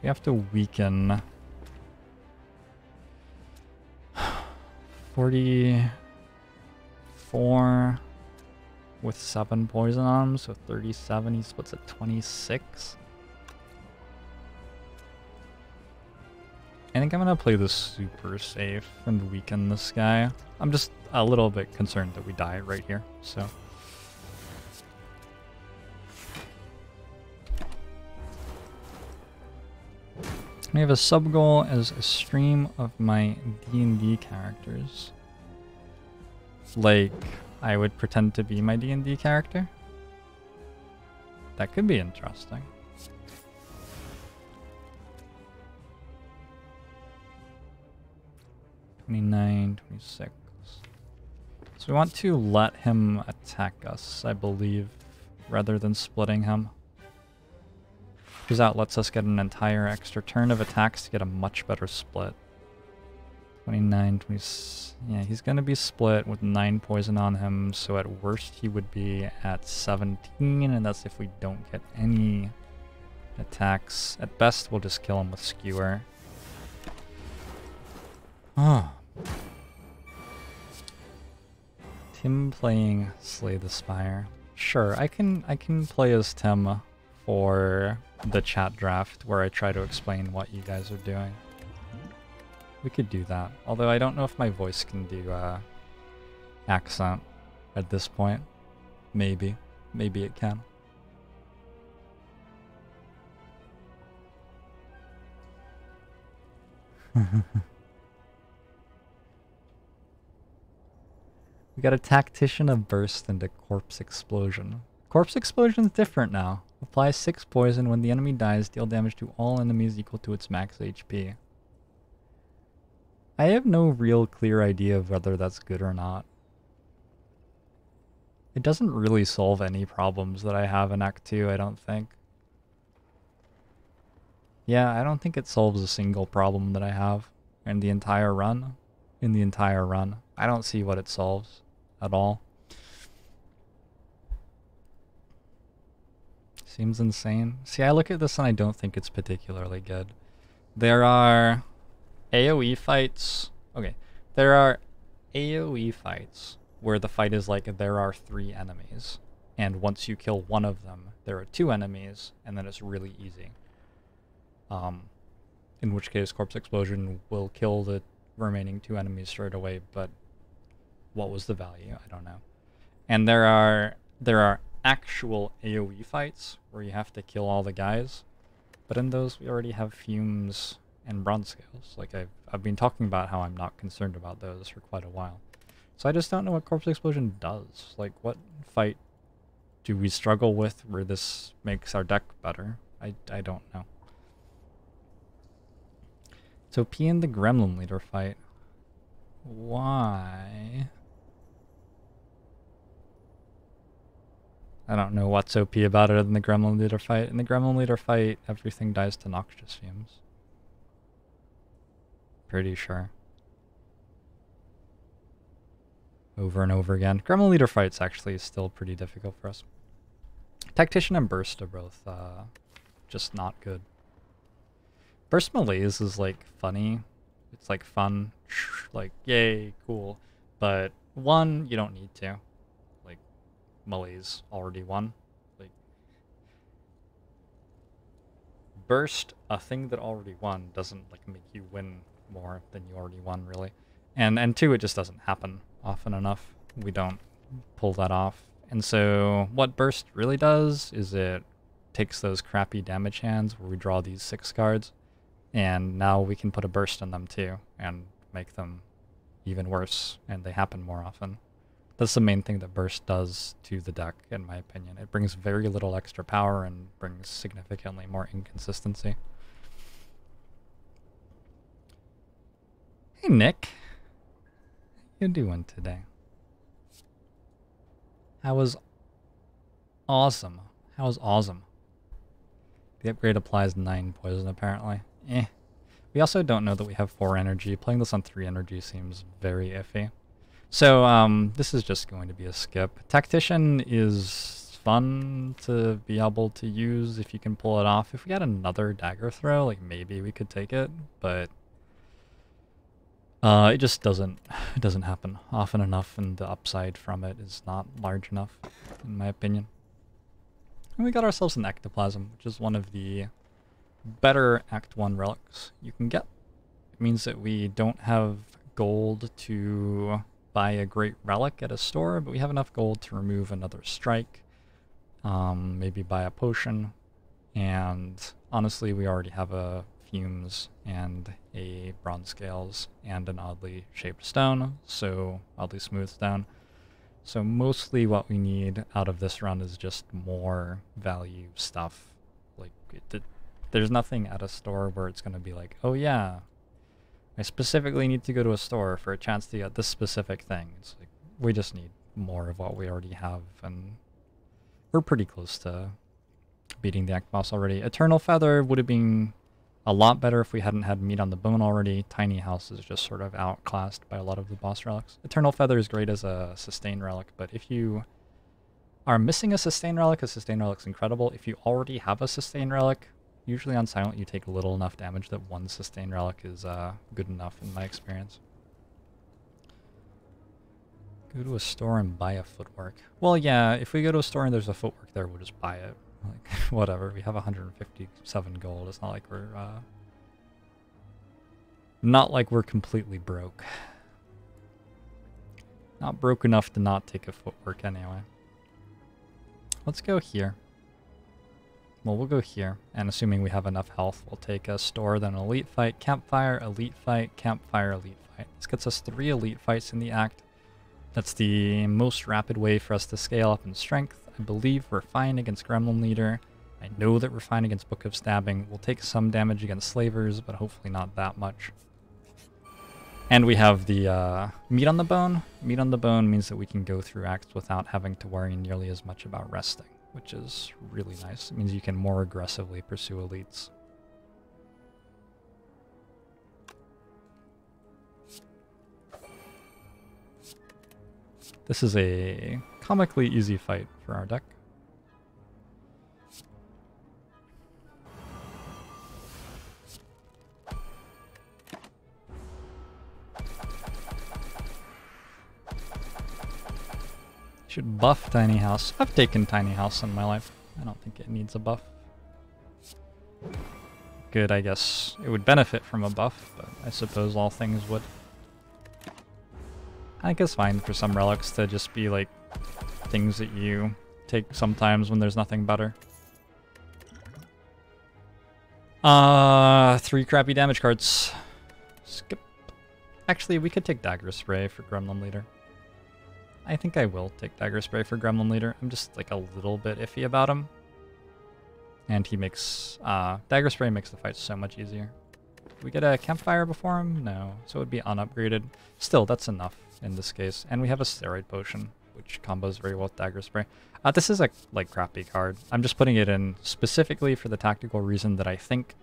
We have to weaken 44 with 7 poison on him, so 37. He splits at 26. I think I'm gonna play this super safe and weaken this guy. I'm just a little bit concerned that we die right here, so. We have a sub-goal as a stream of my D&D characters. Like, I would pretend to be my D&D character. That could be interesting. $29, $26. So we want to let him attack us, I believe, rather than splitting him. Because that lets us get an entire extra turn of attacks to get a much better split. 29, 20... Yeah, he's going to be split with 9 poison on him, so at worst he would be at 17, and that's if we don't get any attacks. At best, we'll just kill him with Skewer. Oh. Tim playing Slay the Spire. Sure, I can play as Tim for the chat draft where I try to explain what you guys are doing. We could do that. Although I don't know if my voice can do accent at this point. Maybe. Maybe it can. We got a Tactician of Burst and a Corpse Explosion. Corpse Explosion's different now. Apply 6 poison. When the enemy dies, deal damage to all enemies equal to its max HP. I have no real clear idea of whether that's good or not. It doesn't really solve any problems that I have in Act 2, I don't think. Yeah, I don't think it solves a single problem that I have in the entire run. I don't see what it solves at all. Seems insane. See, I look at this and I don't think it's particularly good. There are AoE fights... Okay, there are AoE fights where the fight is like there are 3 enemies, and once you kill one of them, there are 2 enemies, and then it's really easy. In which case Corpse Explosion will kill the remaining 2 enemies straight away, but what was the value? I don't know. And there are actual AoE fights where you have to kill all the guys, but in those we already have fumes and bronze scales. Like I've been talking about how I'm not concerned about those for quite a while. So I just don't know what Corpse Explosion does. Like, what fight do we struggle with where this makes our deck better? I don't know. So P in the Gremlin Leader fight. Why? I don't know what's OP about it in the Gremlin Leader fight. In the Gremlin Leader fight, everything dies to Noxious Fumes. Pretty sure. Over and over again. Gremlin Leader fight's actually still pretty difficult for us. Tactician and Burst are both just not good. Burst Malaise is like funny. It's like fun. Like, yay, cool. But 1, you don't need to. Like, Malaise already won. Like, Burst, a thing that already won, doesn't like make you win more than you already won, really. And 2, it just doesn't happen often enough. We don't pull that off. And so what Burst really does is it takes those crappy damage hands where we draw these 6 cards, and now we can put a Burst in them too and make them even worse, and they happen more often. That's the main thing that Burst does to the deck, in my opinion. It brings very little extra power and brings significantly more inconsistency. Hey Nick, how you doing today? How was awesome? How was awesome? The upgrade applies 9 poison apparently. Eh. We also don't know that we have 4 energy. Playing this on 3 energy seems very iffy. So this is just going to be a skip. Tactician is fun to be able to use if you can pull it off. If we had another dagger throw, like maybe we could take it, but it just doesn't happen often enough, and the upside from it is not large enough, in my opinion. And we got ourselves an Ectoplasm, which is one of the better Act 1 relics you can get. It means that we don't have gold to buy a great relic at a store, but we have enough gold to remove another strike, maybe buy a potion, and honestly we already have a fumes and a bronze scales and an oddly shaped stone, so oddly smooth stone. So mostly what we need out of this run is just more value stuff. Like, there's nothing at a store where it's going to be like, oh yeah, I specifically need to go to a store for a chance to get this specific thing. It's like, we just need more of what we already have, and we're pretty close to beating the Act boss already. Eternal Feather would have been a lot better if we hadn't had Meat on the Bone already. Tiny House is just sort of outclassed by a lot of the boss relics. Eternal Feather is great as a sustain relic, but if you are missing a sustain relic's incredible. If you already have a sustain relic, usually on Silent you take little enough damage that 1 sustain relic is good enough in my experience. Go to a store and buy a footwork. Well, yeah, if we go to a store and there's a footwork there, we'll just buy it. Like, whatever, we have 157 gold. It's not like we're completely broke. Not broke enough to not take a footwork anyway. Let's go here. Well, we'll go here, and assuming we have enough health, we'll take a store, then an elite fight, campfire, elite fight, campfire, elite fight. This gets us 3 elite fights in the act. That's the most rapid way for us to scale up in strength. I believe we're fine against Gremlin Leader. I know that we're fine against Book of Stabbing. We'll take some damage against Slavers, but hopefully not that much. And we have the Meat on the Bone. Meat on the Bone means that we can go through acts without having to worry nearly as much about resting, which is really nice. It means you can more aggressively pursue elites. This is a comically easy fight for our deck. Should buff Tiny House. I've taken Tiny House in my life. I don't think it needs a buff. Good, I guess. It would benefit from a buff, but I suppose all things would. I think it's fine for some relics to just be like things that you take sometimes when there's nothing better. 3 crappy damage cards. Skip. Actually, we could take Dagger Spray for Gremlin Leader. I think I will take Dagger Spray for Gremlin Leader. I'm just like a little bit iffy about him. And he makes... Dagger Spray makes the fight so much easier. Do we get a Campfire before him? No. So it would be unupgraded. Still, that's enough in this case. And we have a Steroid Potion, which combos very well with Dagger Spray. This is a like crappy card. I'm just putting it in specifically for the tactical reason that I think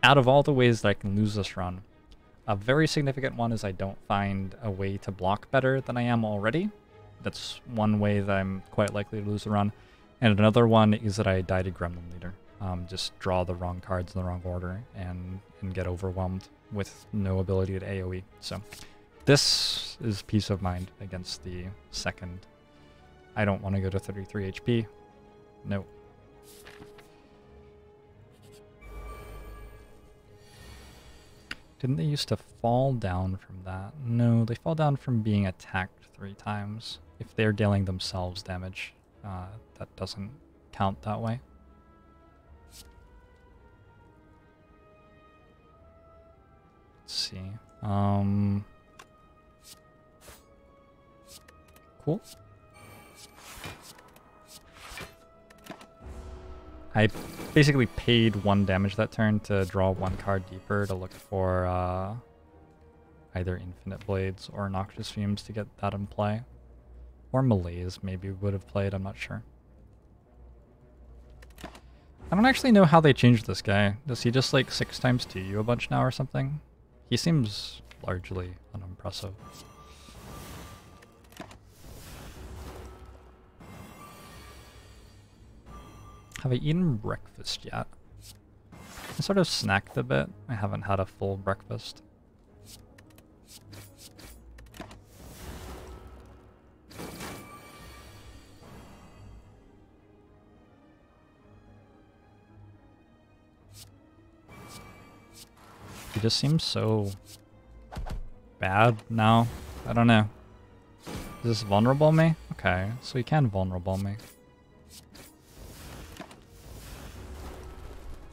out of all the ways that I can lose this run, a very significant one is I don't find a way to block better than I am already. That's one way that I'm quite likely to lose the run. And another one is that I die to Gremlin Leader. Just draw the wrong cards in the wrong order and get overwhelmed with no ability to AoE. So this is peace of mind against the second. I don't want to go to 33 HP. Nope. Didn't they used to fall down from that? No, they fall down from being attacked 3 times. If they're dealing themselves damage, that doesn't count that way. Let's see. Cool. I basically paid 1 damage that turn to draw 1 card deeper to look for either Infinite Blades or Noxious Fumes to get that in play. Or Malaise maybe would have played, I'm not sure. I don't actually know how they changed this guy. Does he just like 6 times 2 you a bunch now or something? He seems largely unimpressive. Have I eaten breakfast yet? I sort of snacked a bit. I haven't had a full breakfast. He just seems so bad now. I don't know. Is this vulnerable me? Okay, so he can vulnerable me.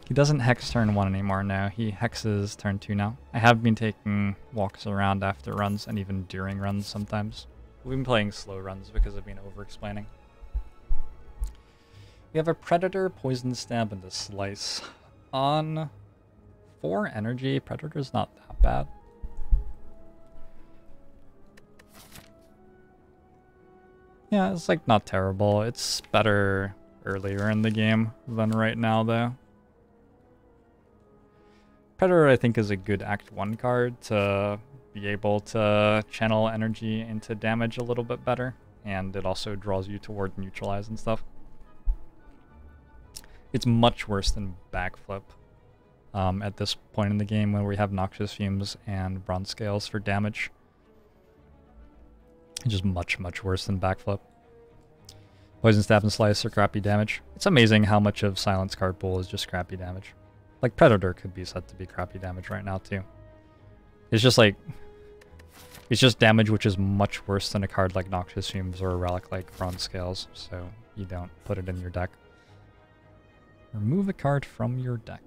He doesn't hex turn 1 anymore now. He hexes turn 2 now. I have been taking walks around after runs and even during runs sometimes. We've been playing slow runs because I've been over-explaining. We have a Predator, Poison Stab, and a Slice. On 4 energy, Predator's not that bad. Yeah, it's like not terrible. It's better earlier in the game than right now though. Predator I think is a good Act 1 card to be able to channel energy into damage a little bit better, and it also draws you toward neutralize and stuff. It's much worse than Backflip at this point in the game when we have Noxious Fumes and Bronze Scales for damage. It's just much, much worse than Backflip. Poison Stab and Slice are crappy damage. It's amazing how much of Silence card pool is just crappy damage. Like, Predator could be said to be crappy damage right now, too. It's just like... It's just damage which is much worse than a card like Noxious Fumes or a relic like Bronze Scales, so you don't put it in your deck. Remove a card from your deck.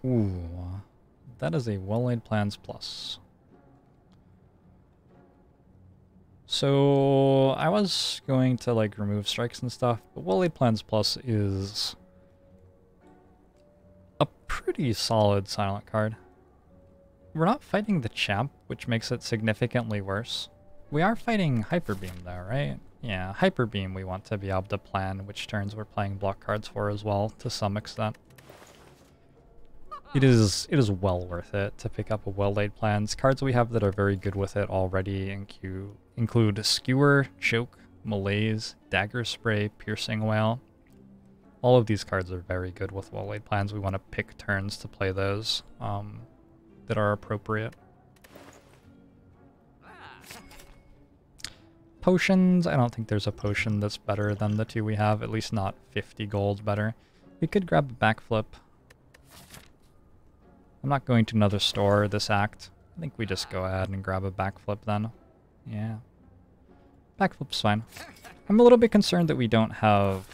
Ooh, that is a Well-Laid Plans plus. So I was going to like remove strikes and stuff, but Well-Laid Plans plus is a pretty solid silent card. We're not fighting the champ, which makes it significantly worse. We are fighting Hyper Beam though, right? Yeah, Hyper Beam we want to be able to plan which turns we're playing block cards for as well, to some extent. It is well worth it to pick up a Well-Laid Plans. Cards we have that are very good with it already include Skewer, Choke, Malaise, Dagger Spray, Piercing Wail. All of these cards are very good with well-laid plans. We want to pick turns to play those that are appropriate. Potions, I don't think there's a potion that's better than the two we have, at least not 50 gold better. We could grab a backflip. I'm not going to another store this act. I think we just go ahead and grab a backflip then. Yeah. Backflip's fine. I'm a little bit concerned that we don't have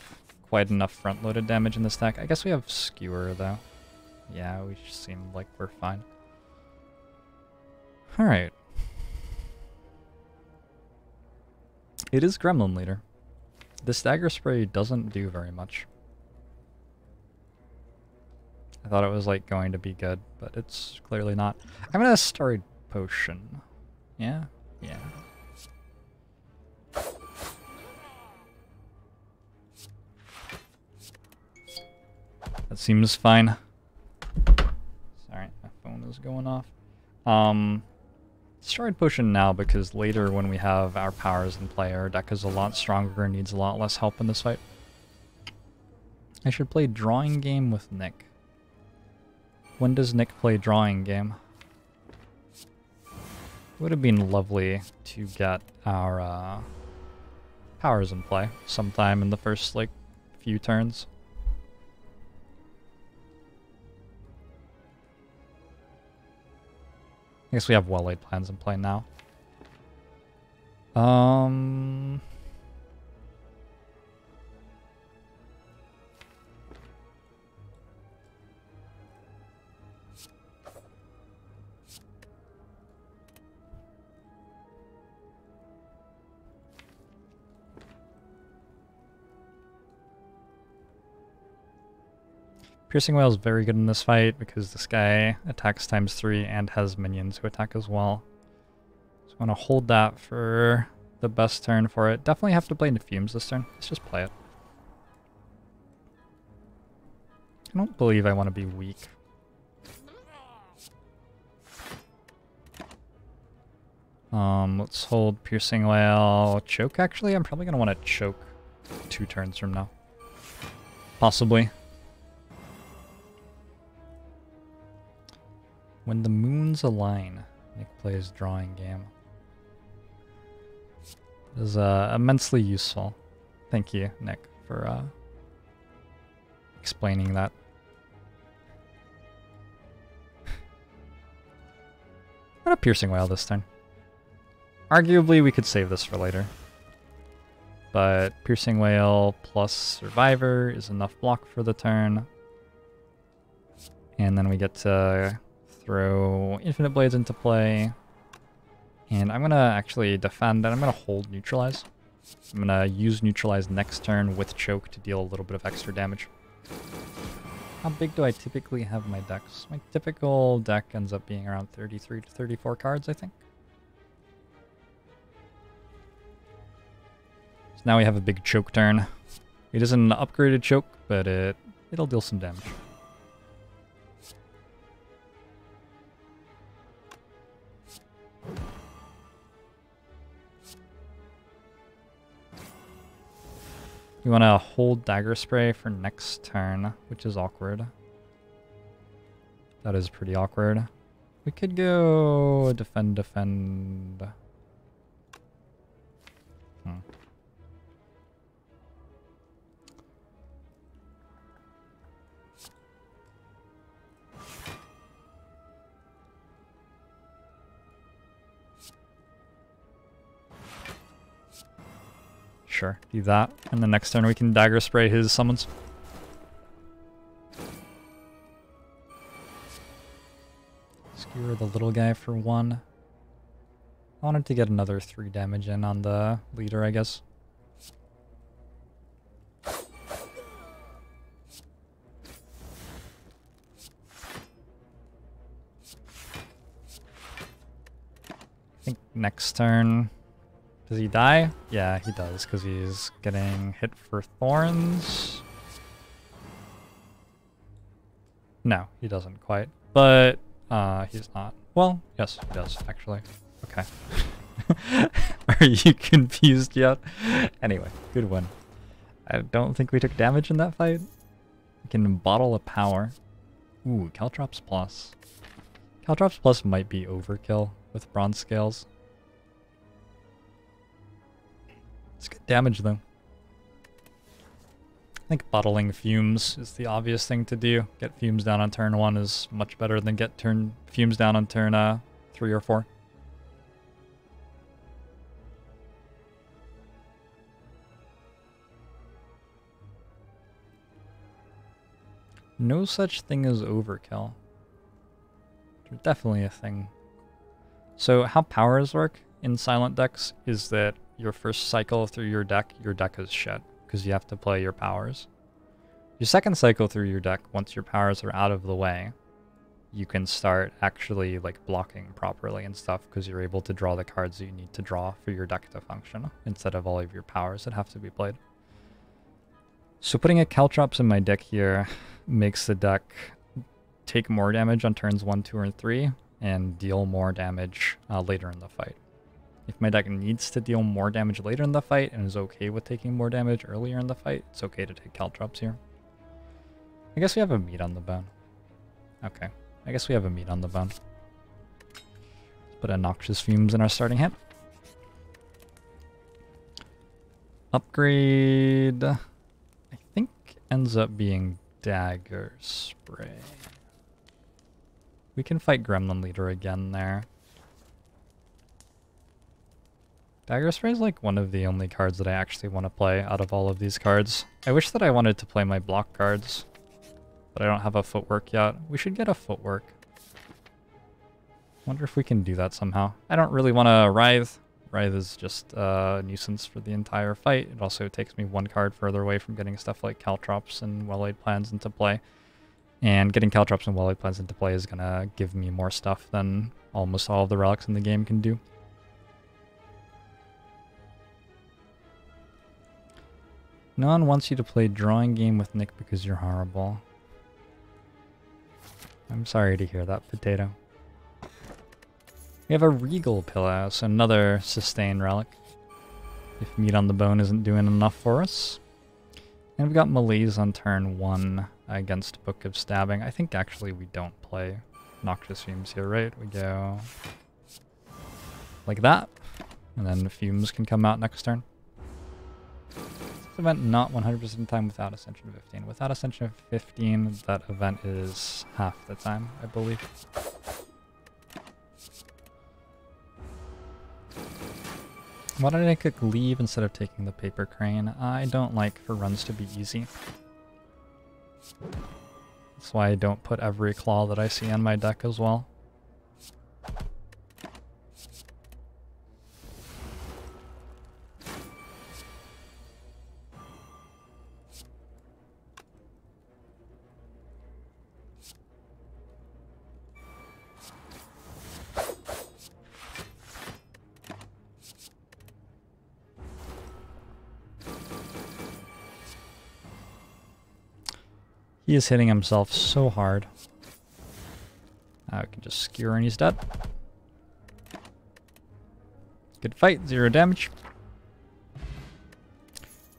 quite enough front-loaded damage in this deck. I guess we have Skewer though. Yeah, we seem like we're fine. Alright. It is Gremlin Leader. This Dagger Spray doesn't do very much. I thought it was like going to be good, but it's clearly not. I'm gonna Starry Potion. Yeah? Yeah. That seems fine. Sorry, my phone is going off. Starry Potion now, because later when we have our powers in play, our deck is a lot stronger and needs a lot less help in this fight. I should play Drawing Game with Nick. When does Nick play Drawing Game? It would have been lovely to get our powers in play sometime in the first, like, few turns. I guess we have well-laid plans in play now. Piercing Wail is very good in this fight because this guy attacks ×3 and has minions who attack as well. So I want to hold that for the best turn for it. Definitely have to play into Fumes this turn. Let's just play it. I don't believe I want to be weak. Let's hold Piercing Wail. Choke, actually? I'm probably going to want to choke 2 turns from now. Possibly. When the moons align, Nick plays Drawing Game. It is immensely useful. Thank you, Nick, for explaining that. I'm gonna Piercing Wail this turn. Arguably, we could save this for later. But Piercing Wail plus Survivor is enough block for the turn. And then we get to throw Infinite Blades into play. And I'm going to actually defend, and I'm going to hold Neutralize. I'm going to use Neutralize next turn with Choke to deal a little bit of extra damage. How big do I typically have my decks? My typical deck ends up being around 33 to 34 cards, I think. So now we have a big Choke turn. It isn't an upgraded Choke, but it'll deal some damage. You want to hold Dagger Spray for next turn, which is awkward. That is pretty awkward. We could go defend. Sure, do that. And the next turn we can Dagger Spray his summons. Skewer the little guy for 1. I wanted to get another 3 damage in on the leader, I guess. I think next turn... Does he die? Yeah, he does, because he's getting hit for thorns. No, he doesn't quite. But, he's not. Well, yes, he does, actually. Okay. Are you confused yet? Anyway, good win. I don't think we took damage in that fight. We can bottle a power. Ooh, Caltrops Plus. Caltrops Plus might be overkill with bronze scales. It's good damage though. I think bottling fumes is the obvious thing to do. Get fumes down on turn 1 is much better than get fumes down on turn 3 or 4. No such thing as overkill. There's definitely a thing. So how powers work in silent decks is that your first cycle through your deck is shit, because you have to play your powers. Your second cycle through your deck, once your powers are out of the way, you can start actually like blocking properly and stuff, because you're able to draw the cards that you need to draw for your deck to function, instead of all of your powers that have to be played. So putting a Caltrops in my deck here makes the deck take more damage on turns 1, 2, or 3, and deal more damage later in the fight. If my deck needs to deal more damage later in the fight and is okay with taking more damage earlier in the fight, it's okay to take Caltrops here. I guess we have a meat on the bone. Okay, I guess we have a meat on the bone. Let's put a Noxious Fumes in our starting hand. Upgrade, I think, ends up being Dagger Spray. We can fight Gremlin Leader again there. Dagger Spray is like one of the only cards that I actually want to play out of all of these cards. I wish that I wanted to play my block cards, but I don't have a footwork yet. We should get a footwork. Wonder if we can do that somehow. I don't really want to Writhe. Writhe is just a nuisance for the entire fight. It also takes me one card further away from getting stuff like Caltrops and Well-Laid Plans into play. And getting Caltrops and Well-Laid Plans into play is going to give me more stuff than almost all of the relics in the game can do. No one wants you to play drawing game with Nick because you're horrible. I'm sorry to hear that, Potato. We have a Regal Pillow, so another sustain relic. If meat on the bone isn't doing enough for us. And we've got Malaise on turn 1 against Book of Stabbing. I think actually we don't play Noxious Fumes here, right? We go like that, and then the Fumes can come out next turn. This event not 100% of the time without Ascension 15. Without Ascension 15, that event is half the time, I believe. Why did I click leave instead of taking the Paper Crane? I don't like for runs to be easy. That's why I don't put every claw that I see on my deck as well. He is hitting himself so hard. Now we can just skewer and he's dead. Good fight, 0 damage.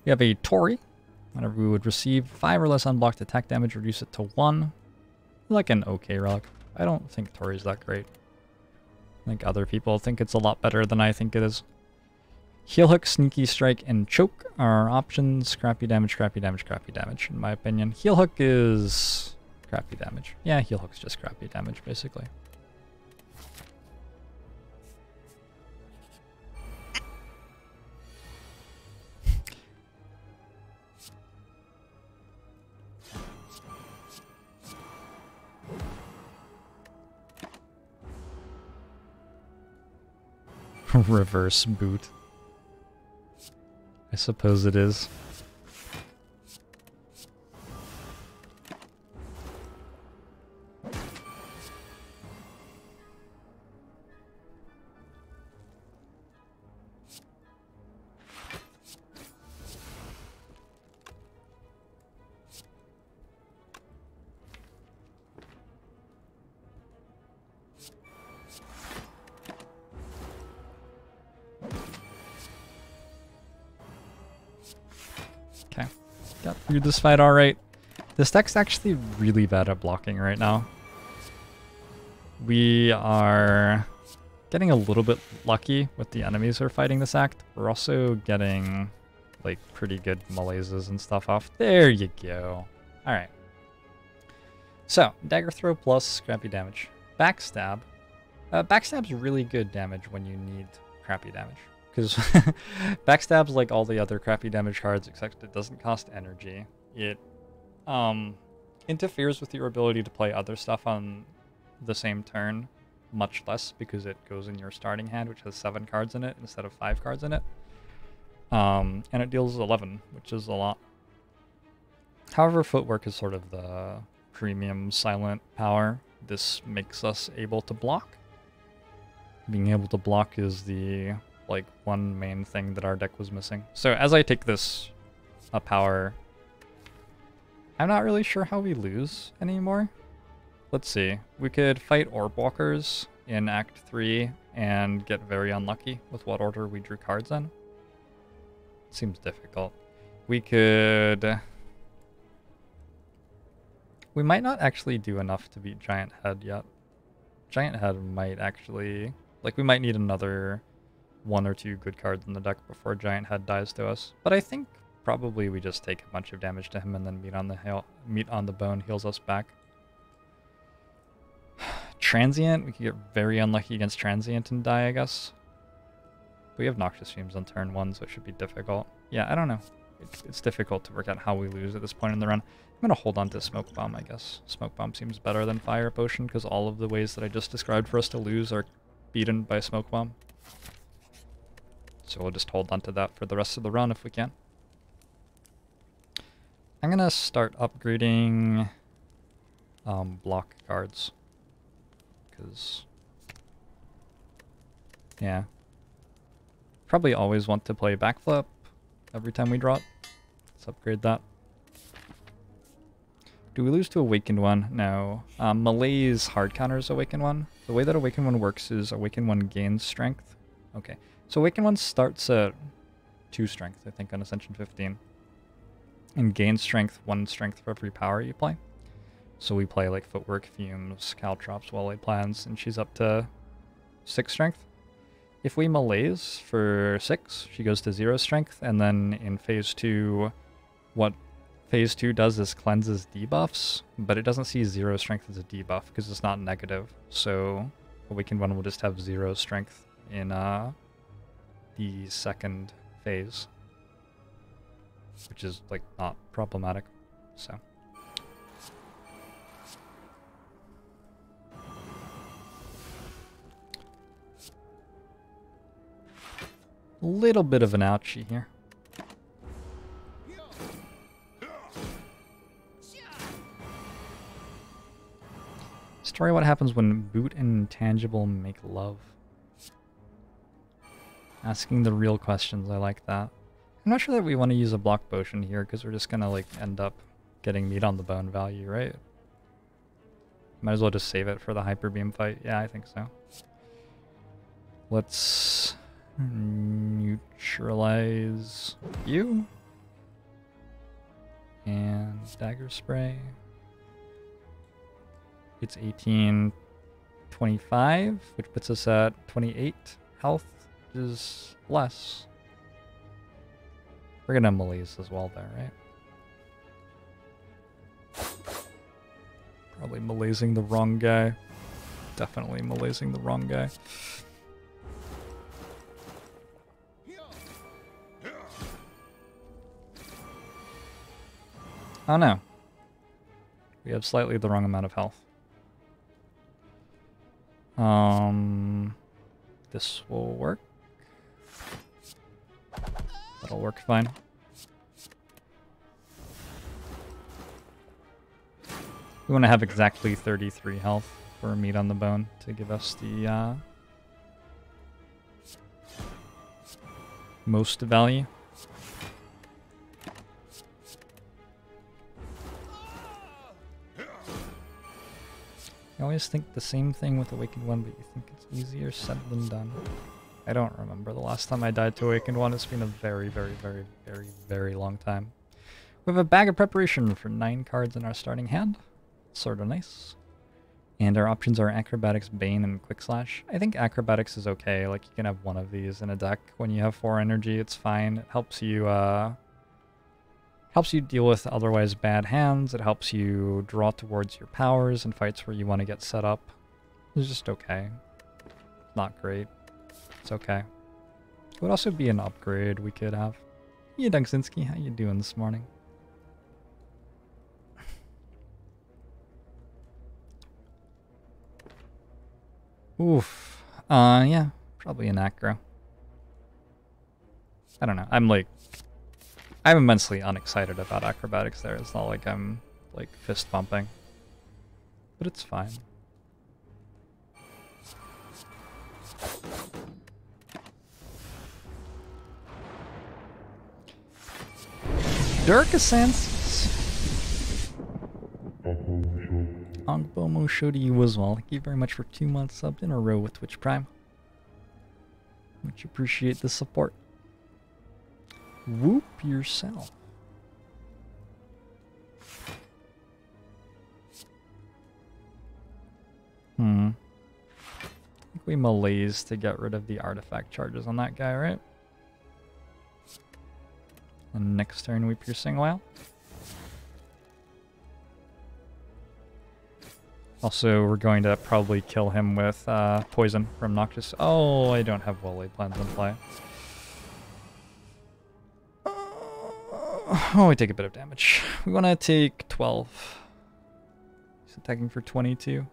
We have a Tori. Whenever we would receive 5 or less unblocked attack damage, reduce it to 1. Like an okay relic. I don't think Tori's that great. I think other people think it's a lot better than I think it is. Heel Hook, Sneaky Strike, and Choke are options. Crappy damage, crappy damage, crappy damage, in my opinion. Heel Hook is crappy damage. Yeah, Heel Hook's just crappy damage, basically. Reverse boot. I suppose it is. Okay, got through this fight all right. This deck's actually really bad at blocking right now. We are getting a little bit lucky with the enemies who are fighting this act. We're also getting like pretty good malaises and stuff off. There you go. All right. So dagger throw plus scrappy damage. Backstab. Backstab's really good damage when you need crappy damage. Because backstab's like all the other crappy damage cards, except it doesn't cost energy. It interferes with your ability to play other stuff on the same turn much less because it goes in your starting hand, which has 7 cards in it instead of 5 cards in it. And it deals 11, which is a lot. However, footwork is sort of the premium silent power. This makes us able to block. Being able to block is the like one main thing that our deck was missing. So as I take this power, I'm not really sure how we lose anymore. Let's see. We could fight Orb Walkers in Act 3 and get very unlucky with what order we drew cards in. Seems difficult. We could... We might not actually do enough to beat Giant Head yet. Giant Head might actually... Like, we might need another 1 or 2 good cards in the deck before Giant Head dies to us. But I think probably we just take a bunch of damage to him and then meat on the bone heals us back. Transient, we could get very unlucky against Transient and die, I guess. We have Noxious Fumes on turn 1, so it should be difficult. Yeah, I don't know. It's difficult to work out how we lose at this point in the run. I'm going to hold on to Smoke Bomb, I guess. Smoke Bomb seems better than Fire Potion, because all of the ways that I just described for us to lose are beaten by Smoke Bomb. So we'll just hold on to that for the rest of the run if we can. I'm going to start upgrading block cards. Because, yeah. Probably always want to play Backflip every time we draw it. Let's upgrade that. Do we lose to Awakened One? No. Malaise hard counters Awakened One. The way that Awakened One works is Awakened One gains strength. Okay. So Awakened One starts at 2 strength, I think, on Ascension 15. And gains strength, 1 strength for every power you play. So we play like Footwork, Fumes, Caltrops, Well-Laid Plans, and she's up to 6 strength. If we malaise for 6, she goes to 0 strength, and then in Phase 2, what Phase 2 does is cleanses debuffs, but it doesn't see 0 strength as a debuff because it's not negative. So Awakened One will just have 0 strength in the second phase, which is like not problematic. So a little bit of an ouchie here. Story: what happens when Boot and Intangible make love? Asking the real questions, I like that. I'm not sure that we want to use a block potion here because we're just gonna like end up getting meat on the bone value, right? Might as well just save it for the Hyper Beam fight. Yeah, I think so. Let's neutralize you. And Dagger Spray. It's 1825, which puts us at 28 health, which is less. We're gonna malaise as well there, right? Probably malaising the wrong guy. Definitely malaising the wrong guy. Oh no. We have slightly the wrong amount of health. This will work. That'll work fine. We want to have exactly 33 health for meat on the bone to give us the most value. You always think the same thing with Awakened One, but you think it's easier said than done. I don't remember the last time I died to Awakened One. It's been a very, very, very, very, very long time. We have a bag of preparation for 9 cards in our starting hand. Sort of nice. And our options are Acrobatics, Bane, and Quick Slash. I think Acrobatics is okay. Like, you can have one of these in a deck. When you have 4 energy, it's fine. It helps you deal with otherwise bad hands. It helps you draw towards your powers in fights where you want to get set up. It's just okay. Not great. It's okay. It would also be an upgrade we could have. Hey, Dugsinski, how you doing this morning? Oof. Yeah, probably an acro. I don't know. I'm immensely unexcited about acrobatics there. It's not like I'm, like, fist bumping. But it's fine. Dark Ascensions. Angbomo showed you as well. Thank you very much for 2 months subbed in a row with Twitch Prime. Much appreciate the support. Whoop yourself. I think we malaise to get rid of the artifact charges on that guy, right? And next turn we Piercing Wail. Also, we're going to probably kill him with poison from Noctis. Oh, I don't have well-laid plans in play. Oh, we take a bit of damage. We want to take 12. He's attacking for 22.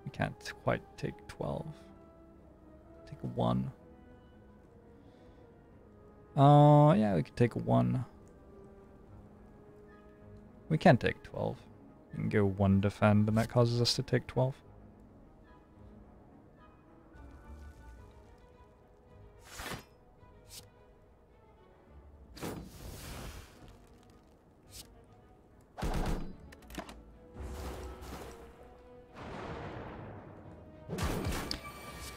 We can't quite take 12. Take 1. Oh, yeah, we could take 1. We can take 12. We can go 1 defend, and that causes us to take 12.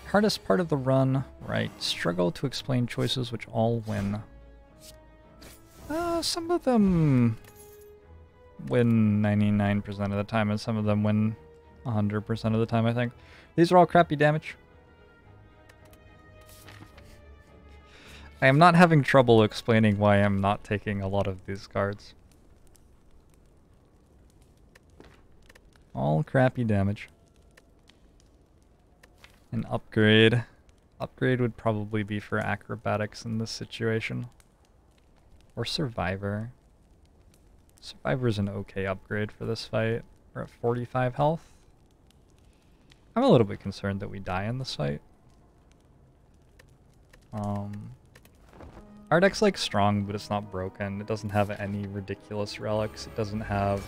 Hardest part of the run, right? Struggle to explain choices which all win. Some of them win 99% of the time, and some of them win 100% of the time, I think. These are all crappy damage. I am not having trouble explaining why I'm not taking a lot of these cards. All crappy damage. An upgrade. Upgrade would probably be for acrobatics in this situation. Or survivor. Survivor's an okay upgrade for this fight. We're at 45 health. I'm a little bit concerned that we die in this fight. Our deck's like strong, but it's not broken. It doesn't have any ridiculous relics. It doesn't have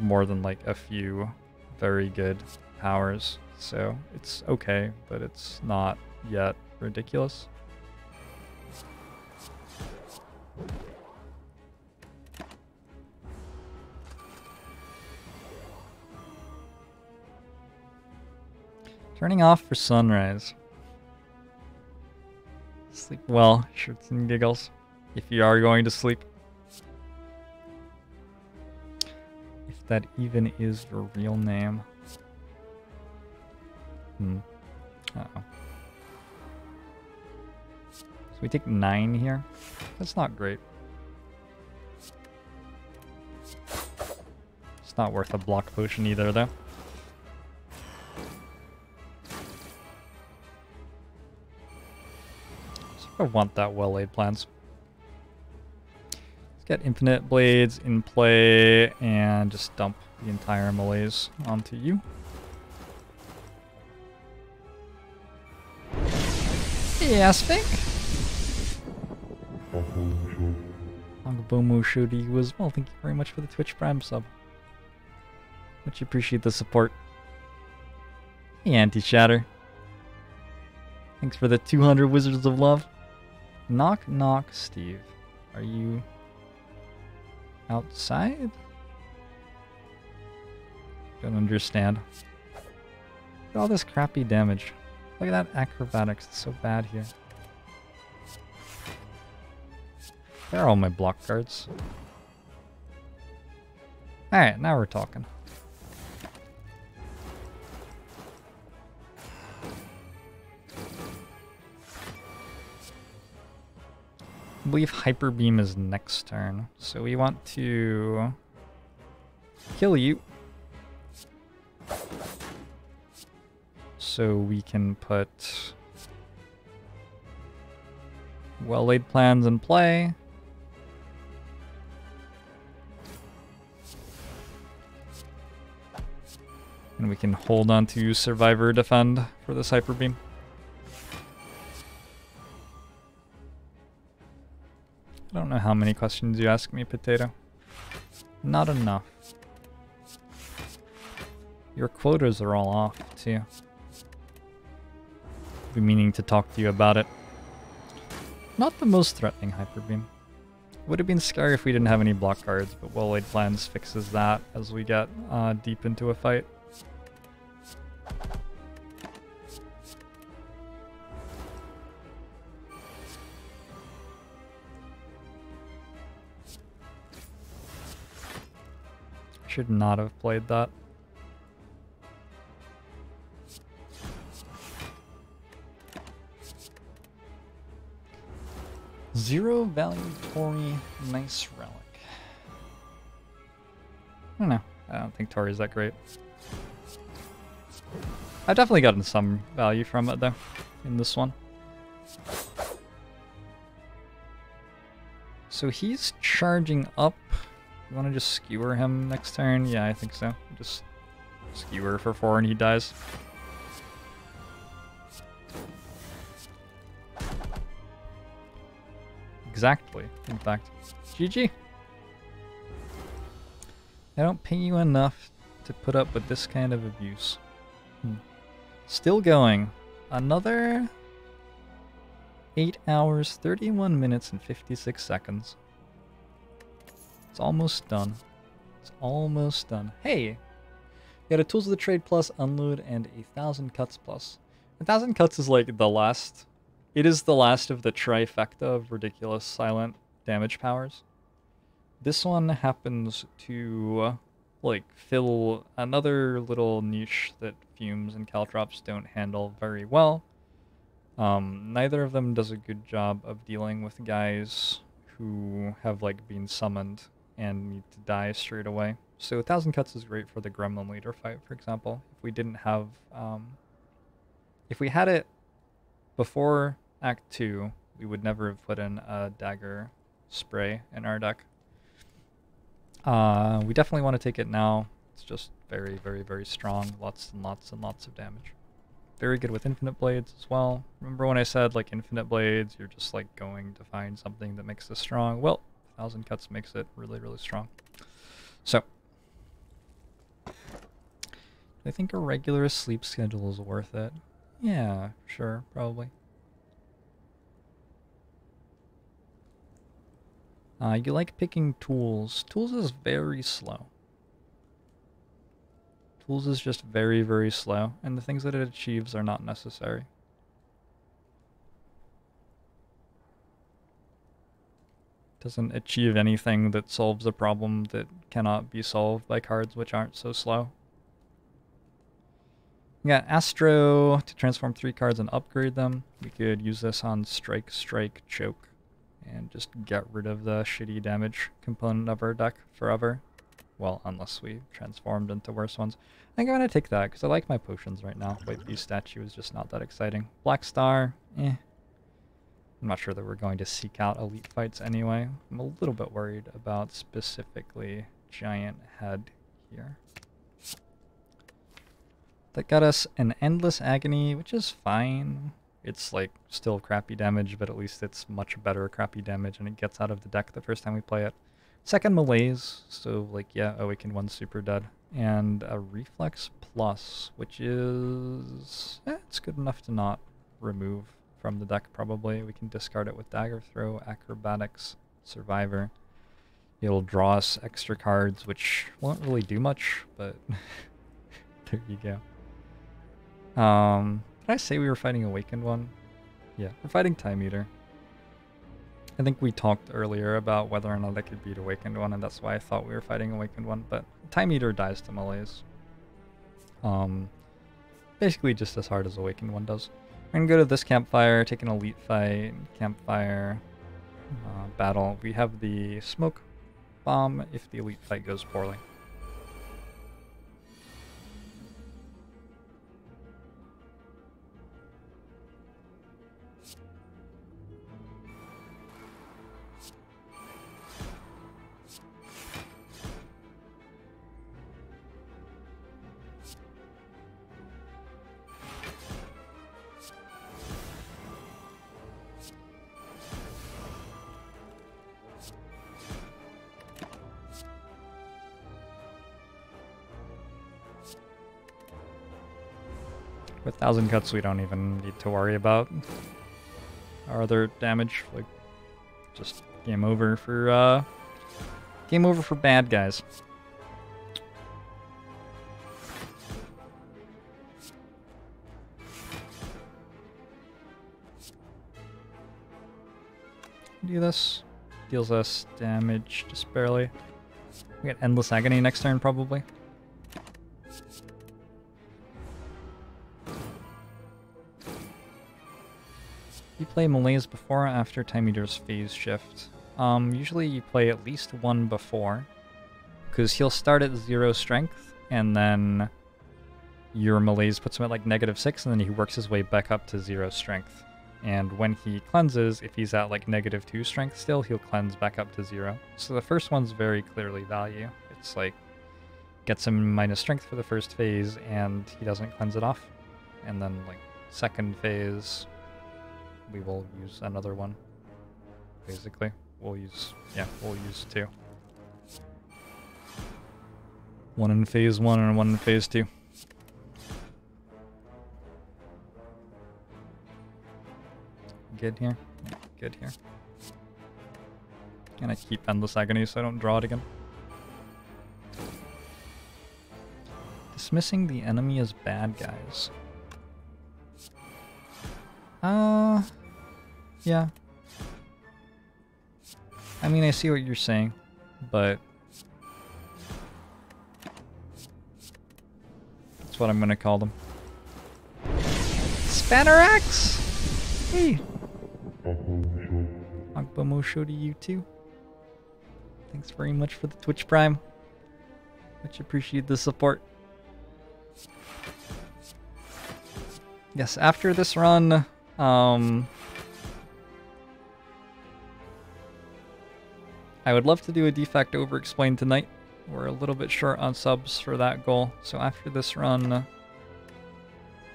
more than like a few very good powers, so it's okay, but it's not yet ridiculous. Turning off for sunrise. Sleep well, shirts and giggles, if you are going to sleep. If that even is your real name. Uh-oh. So we take 9 here. That's not great. It's not worth a block potion either, though. So I want that well-laid plans. Let's get infinite blades in play and just dump the entire malaise onto you. Yeah, Spink. Angbomo showed you as well. Thank you very much for the Twitch Prime sub. Much appreciate the support. Hey, Anti-Shatter. Thanks for the 200 Wizards of Love. Knock, knock, Steve. Are you outside? Don't understand. Look at all this crappy damage. Look at that acrobatics. It's so bad here. There are all my block cards. Alright, now we're talking. I believe Hyper Beam is next turn, so we want to kill you so we can put well-laid plans in play. And we can hold on to Survivor Defend for this Hyper Beam. I don't know how many questions you ask me, Potato. Not enough. Your quotas are all off, too. I'll be meaning to talk to you about it. Not the most threatening Hyper Beam. Would have been scary if we didn't have any block cards, but well-laid plans fixes that as we get deep into a fight. Should not have played that. Zero value Tori, nice relic. I don't know. I don't think Tori's that great. I've definitely gotten some value from it though, in this one. So he's charging up. You want to just skewer him next turn? Yeah, I think so. Just skewer for 4 and he dies. Exactly, in fact. GG. I don't pay you enough to put up with this kind of abuse. Still going. Another 8 hours, 31 minutes, and 56 seconds. It's almost done. It's almost done. Hey! You got a Tools of the Trade plus, Unload, and 1,000 Cuts plus. 1,000 Cuts is like the last... It is the last of the trifecta of ridiculous silent damage powers. This one happens to, like, fill another little niche that Fumes and Caltrops don't handle very well. Neither of them does a good job of dealing with guys who have, like, been summoned and need to die straight away. So 1,000 Cuts is great for the Gremlin Leader fight, for example. If we didn't have... if we had it before Act 2, we would never have put in a Dagger Spray in our deck. We definitely want to take it now. It's just very, very, very strong. Lots and lots and lots of damage. Very good with Infinite Blades as well. Remember when I said, like, Infinite Blades, you're just, like, going to find something that makes this strong? Well, 1,000 Cuts makes it really, really strong. So, I think a regular sleep schedule is worth it. Yeah, sure, probably. You like picking Tools. Tools is very slow. Tools is just very, very slow, and the things that it achieves are not necessary. Doesn't achieve anything that solves a problem that cannot be solved by cards which aren't so slow. We got Astro to transform 3 cards and upgrade them. We could use this on Strike, Strike, Choke, and just get rid of the shitty damage component of our deck forever. Well, unless we transformed into worse ones. I think I'm going to take that, because I like my potions right now. White Beast Statue is just not that exciting. Black Star, eh. I'm not sure that we're going to seek out elite fights anyway. I'm a little bit worried about specifically Giant Head here. That got us an Endless Agony, which is fine. It's, like, still crappy damage, but at least it's much better crappy damage, and it gets out of the deck the first time we play it. Second Malaise, so, like, yeah, Awakened 1's super dead. And a Reflex Plus, which is... it's good enough to not remove from the deck, probably. We can discard it with Dagger Throw, Acrobatics, Survivor. It'll draw us extra cards, which won't really do much, but there you go. Did I say we were fighting Awakened 1? Yeah, we're fighting Time Eater. I think we talked earlier about whether or not I could beat Awakened One, and that's why I thought we were fighting Awakened One, but Time Eater dies to Malaise. Basically just as hard as Awakened One does. We're gonna go to this campfire, take an elite fight, campfire, battle. We have the smoke bomb if the elite fight goes poorly. With 1,000 cuts, we don't even need to worry about our other damage. Like, just game over for bad guys. Do this. Deals us damage, just barely. We get Endless Agony next turn, probably. You play Malaise before or after Time Eater's phase shift? Usually you play at least one before, because he'll start at 0 strength, and then your Malaise puts him at like -6, and then he works his way back up to 0 strength. And when he cleanses, if he's at like -2 strength still, he'll cleanse back up to 0. So the first one's very clearly value. It's like, gets him minus strength for the first phase, and he doesn't cleanse it off. And then like second phase, we will use another one, basically. We'll use 2. One in phase 1 and one in phase 2. Good here. Yeah, good here. And I keep Endless Agony so I don't draw it again. Dismissing the enemy as bad guys. Yeah. I mean, I see what you're saying, but that's what I'm gonna call them. Spannerax! Hey! Akbomosho to you too. Thanks very much for the Twitch Prime. Much appreciate the support. Yes, after this run, I would love to do a de facto Overexplain tonight. We're a little bit short on subs for that goal. So after this run,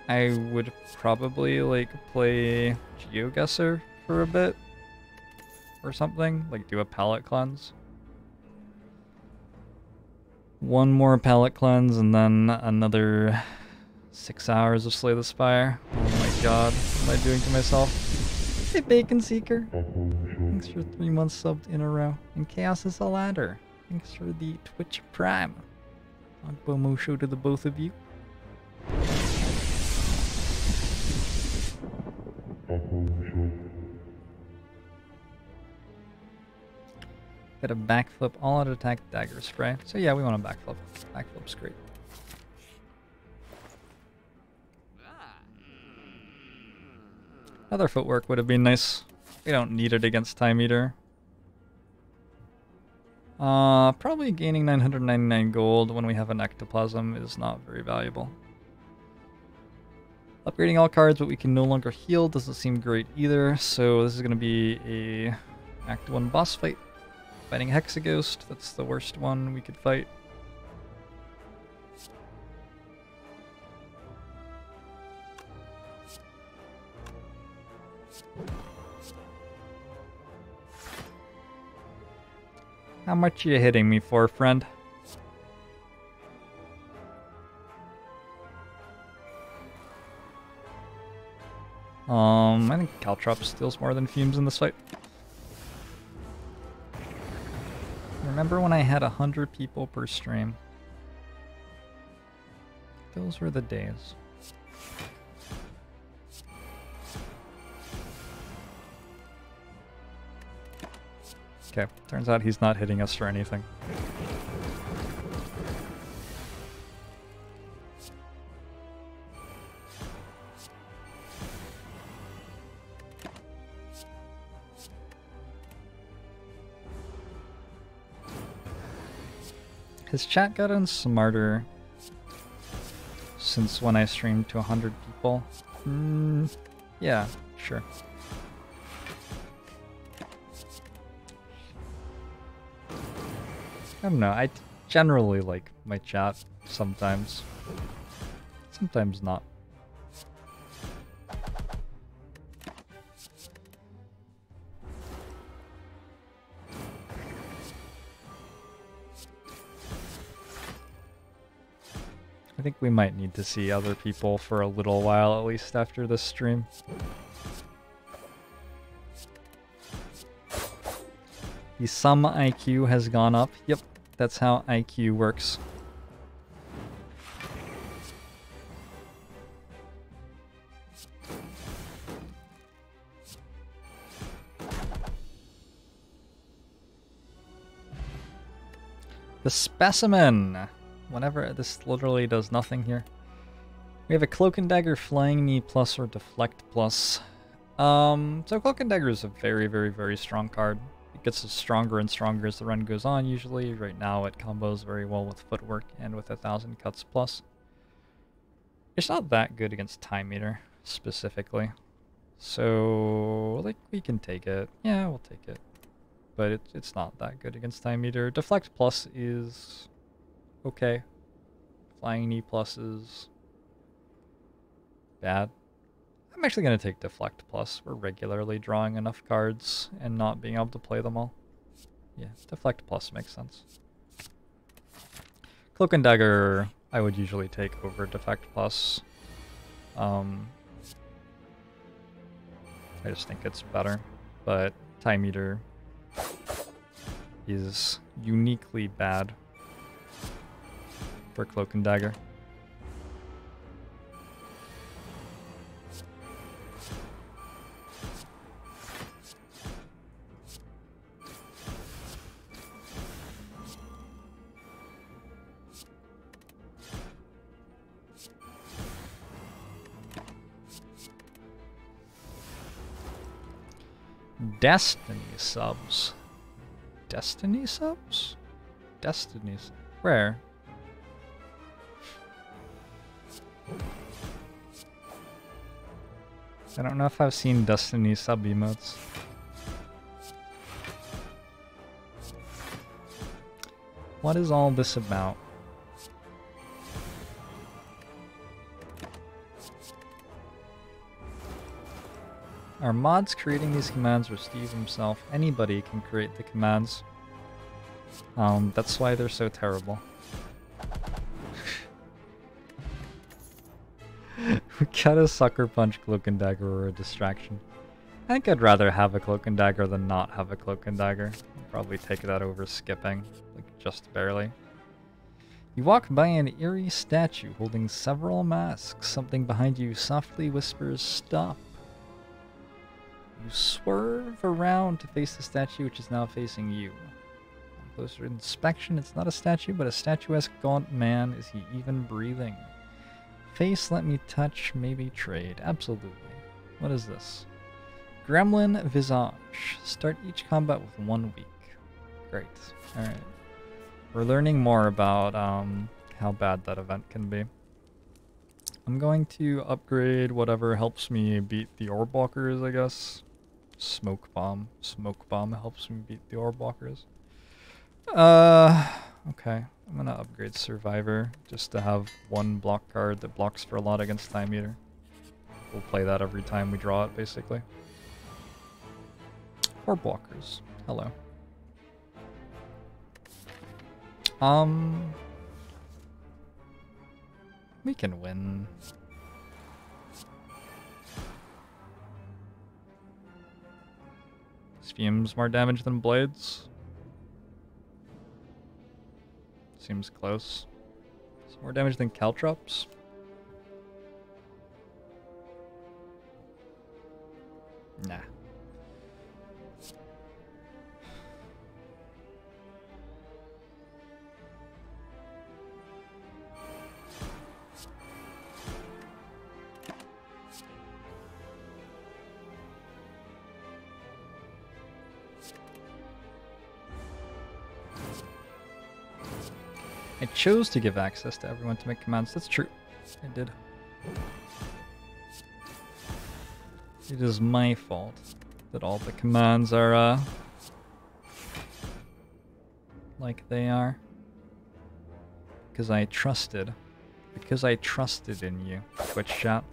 I would probably like play GeoGuessr for a bit or something, like do a palette cleanse. One more palette cleanse and then another 6 hours of Slay the Spire. Oh my god, what am I doing to myself? Hey Bacon Seeker, thanks for 3 months subbed in a row. And Chaos is a ladder. Thanks for the Twitch Prime. Akbomosho to the both of you. Get a backflip, all out attack, dagger spray. So yeah, we want a backflip. Backflip's great. Another footwork would have been nice. We don't need it against Time Eater. Probably gaining 999 gold when we have an ectoplasm is not very valuable. Upgrading all cards, but we can no longer heal doesn't seem great either. So this is going to be a Act 1 boss fight. Fighting Hexaghost, that's the worst one we could fight. How much are you hitting me for, friend? I think Caltrop steals more than Fumes in this fight. Remember when I had 100 people per stream? Those were the days. Okay, turns out he's not hitting us for anything. Has chat gotten smarter since when I streamed to 100 people? Yeah, sure. I don't know, I generally like my chat sometimes. Sometimes not. I think we might need to see other people for a little while, at least after this stream. The sum IQ has gone up. Yep, that's how IQ works. The specimen! Whenever this literally does nothing here. We have a Cloak and Dagger, Flying Knee plus or Deflect plus. So Cloak and Dagger is a very, very, very strong card. It gets stronger and stronger as the run goes on usually. Right now it combos very well with Footwork and with 1,000 cuts plus. It's not that good against Time Eater, specifically. So, like, we can take it. Yeah, we'll take it. But it's not that good against Time Eater. Deflect plus is okay. Flying Knee plus is bad. I'm actually going to take Deflect plus. We're regularly drawing enough cards and not being able to play them all. Yeah, Deflect plus makes sense. Cloak and Dagger I would usually take over Deflect plus. I just think it's better. But Time Eater is uniquely bad for Cloak and Dagger. Destiny subs. Destiny subs? Destinies. Where? I don't know if I've seen Destiny sub emotes. What is all this about? Are mods creating these commands or Steve himself? Anybody can create the commands. That's why they're so terrible. We gotta Sucker Punch Cloak and Dagger or a distraction. I think I'd rather have a Cloak and Dagger than not have a Cloak and Dagger. I'd probably take that over skipping, like just barely. You walk by an eerie statue holding several masks. Something behind you softly whispers, "Stop." You swerve around to face the statue, which is now facing you. On closer inspection, it's not a statue, but a statuesque gaunt man. Is he even breathing? Face, let me touch, maybe trade. Absolutely. What is this? Gremlin Visage. Start each combat with 1 week. Great. Alright. We're learning more about how bad that event can be. I'm going to upgrade whatever helps me beat the Orb Walkers, I guess. Smoke Bomb. Smoke Bomb helps me beat the Orb Walkers. Okay. I'm gonna upgrade Survivor just to have one block card that blocks for a lot against Time Eater. We'll play that every time we draw it, basically. Orb Walkers. Hello. We can win. Fumes more damage than Blades. Seems close. It's more damage than Caltrops. Nah. I chose to give access to everyone to make commands. That's true. I did. It is my fault that all the commands are, like they are. Because I trusted. Because I trusted in you, Twitch chat.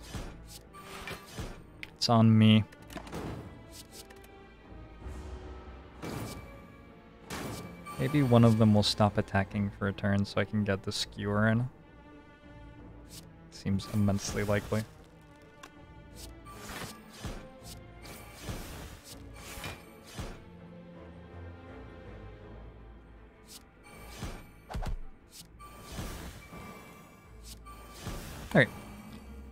It's on me. Maybe one of them will stop attacking for a turn so I can get the skewer in. Seems immensely likely. Alright.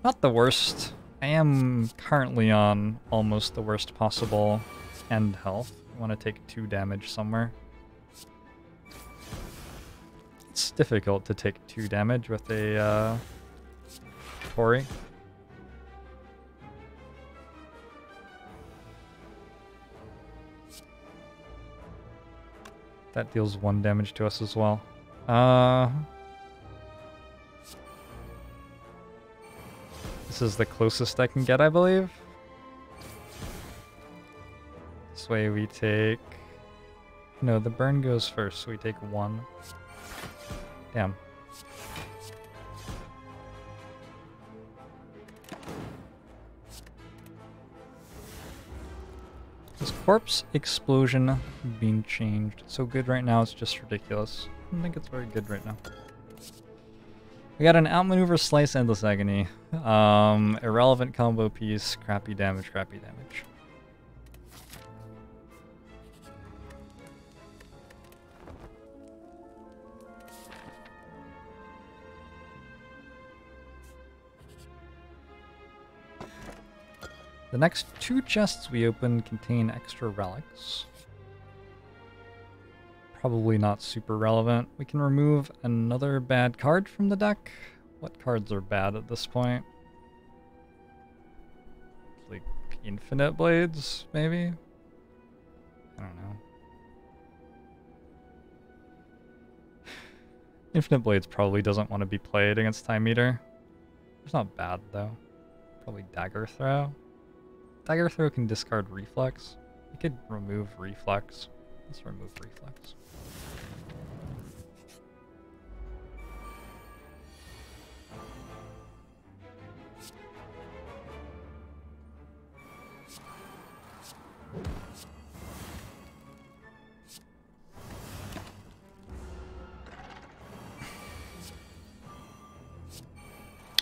Not the worst. I am currently on almost the worst possible end health. I want to take 2 damage somewhere. It's difficult to take 2 damage with a Tori. That deals 1 damage to us as well. This is the closest I can get, I believe. This way we take... No, the burn goes first, so we take 1. Damn. Has corpse explosion being changed? It's so good right now, it's just ridiculous. I don't think it's very good right now. We got an outmaneuver, slice, endless agony. Irrelevant combo piece, crappy damage, crappy damage. The next 2 chests we open contain extra relics. Probably not super relevant. We can remove another bad card from the deck. What cards are bad at this point? Like Infinite Blades, maybe? I don't know. Infinite Blades probably doesn't want to be played against Time Eater. It's not bad though. Probably Dagger Throw. Dagger Throw can discard Reflex. We could remove Reflex. Let's remove Reflex.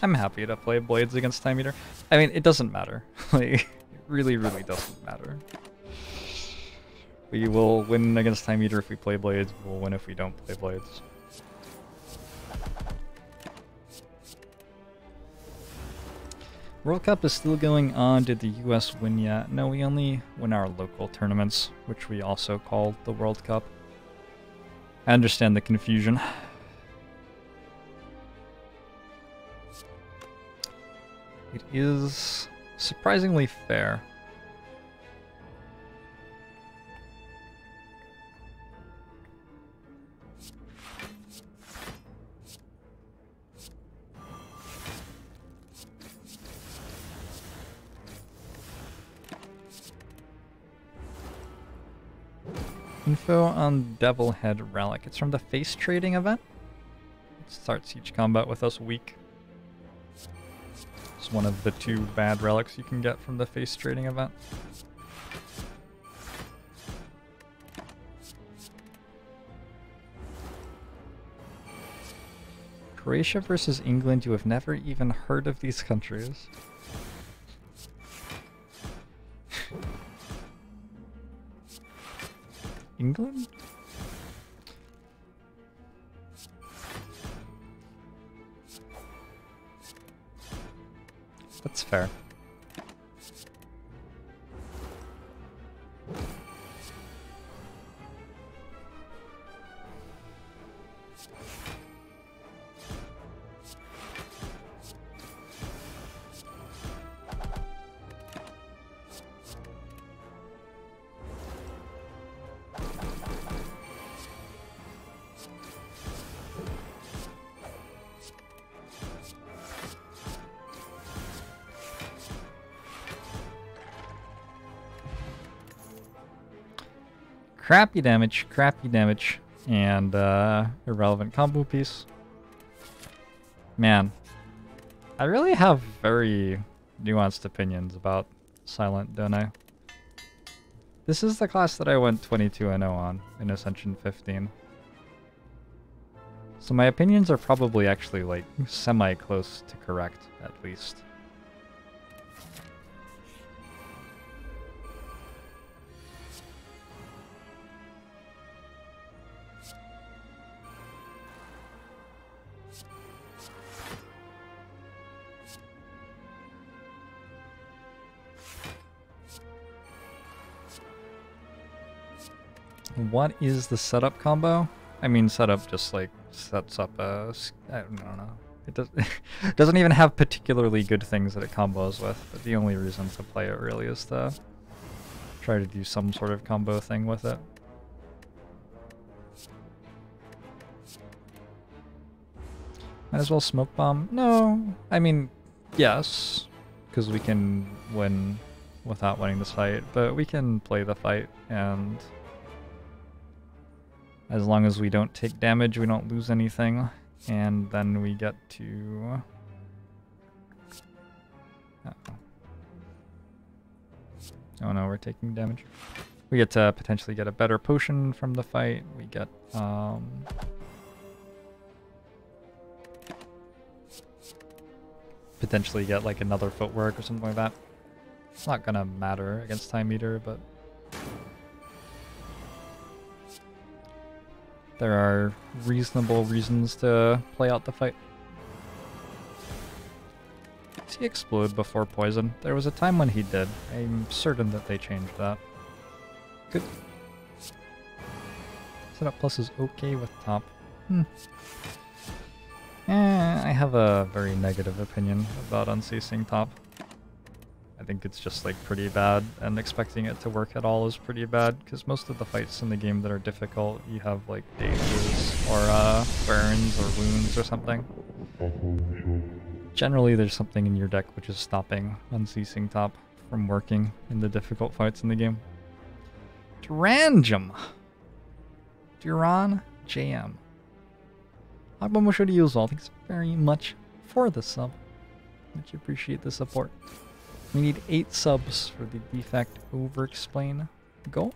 I'm happy to play Blades against Time Eater. I mean, it doesn't matter. Like, it really, really doesn't matter. We will win against Time Eater if we play Blades. We'll win if we don't play Blades. World Cup is still going on. Did the US win yet? No, we only win our local tournaments, which we also call the World Cup. I understand the confusion. It is surprisingly fair. Info on Devilhead Relic. It's from the face trading event. It starts each combat with us weak. It's one of the 2 bad relics you can get from the face trading event. Croatia versus England. You have never even heard of these countries. England? That's fair. crappy damage, and irrelevant combo piece. Man, I really have very nuanced opinions about Silent, don't I? This is the class that I went 22-0 on in Ascension 15. So my opinions are probably actually like semi-close to correct, at least. What is the setup combo? I mean, setup just like sets up a... I don't know. It doesn't even have particularly good things that it combos with, but the only reason to play it really is to try to do some sort of combo thing with it. Might as well smoke bomb. No, I mean, yes, because we can win without winning this fight, but we can play the fight, and as long as we don't take damage, we don't lose anything, and then we get to... Oh no, we're taking damage. We get to potentially get a better potion from the fight. We get, potentially get like another footwork or something like that. It's not gonna matter against Time Eater, but there are reasonable reasons to play out the fight. Does he explode before poison? There was a time when he did. I'm certain that they changed that. Good. Setup plus is okay with top. I have a very negative opinion about unceasing top. I think it's just like pretty bad, and expecting it to work at all is pretty bad, because most of the fights in the game that are difficult, you have like dazes or burns or wounds or something. Generally there's something in your deck which is stopping unceasing top from working in the difficult fights in the game. Durangem! Duran JM. Agbamusho to Yuzal, thanks very much for the sub. Much appreciate the support. We need 8 subs for the defect Overexplain goal.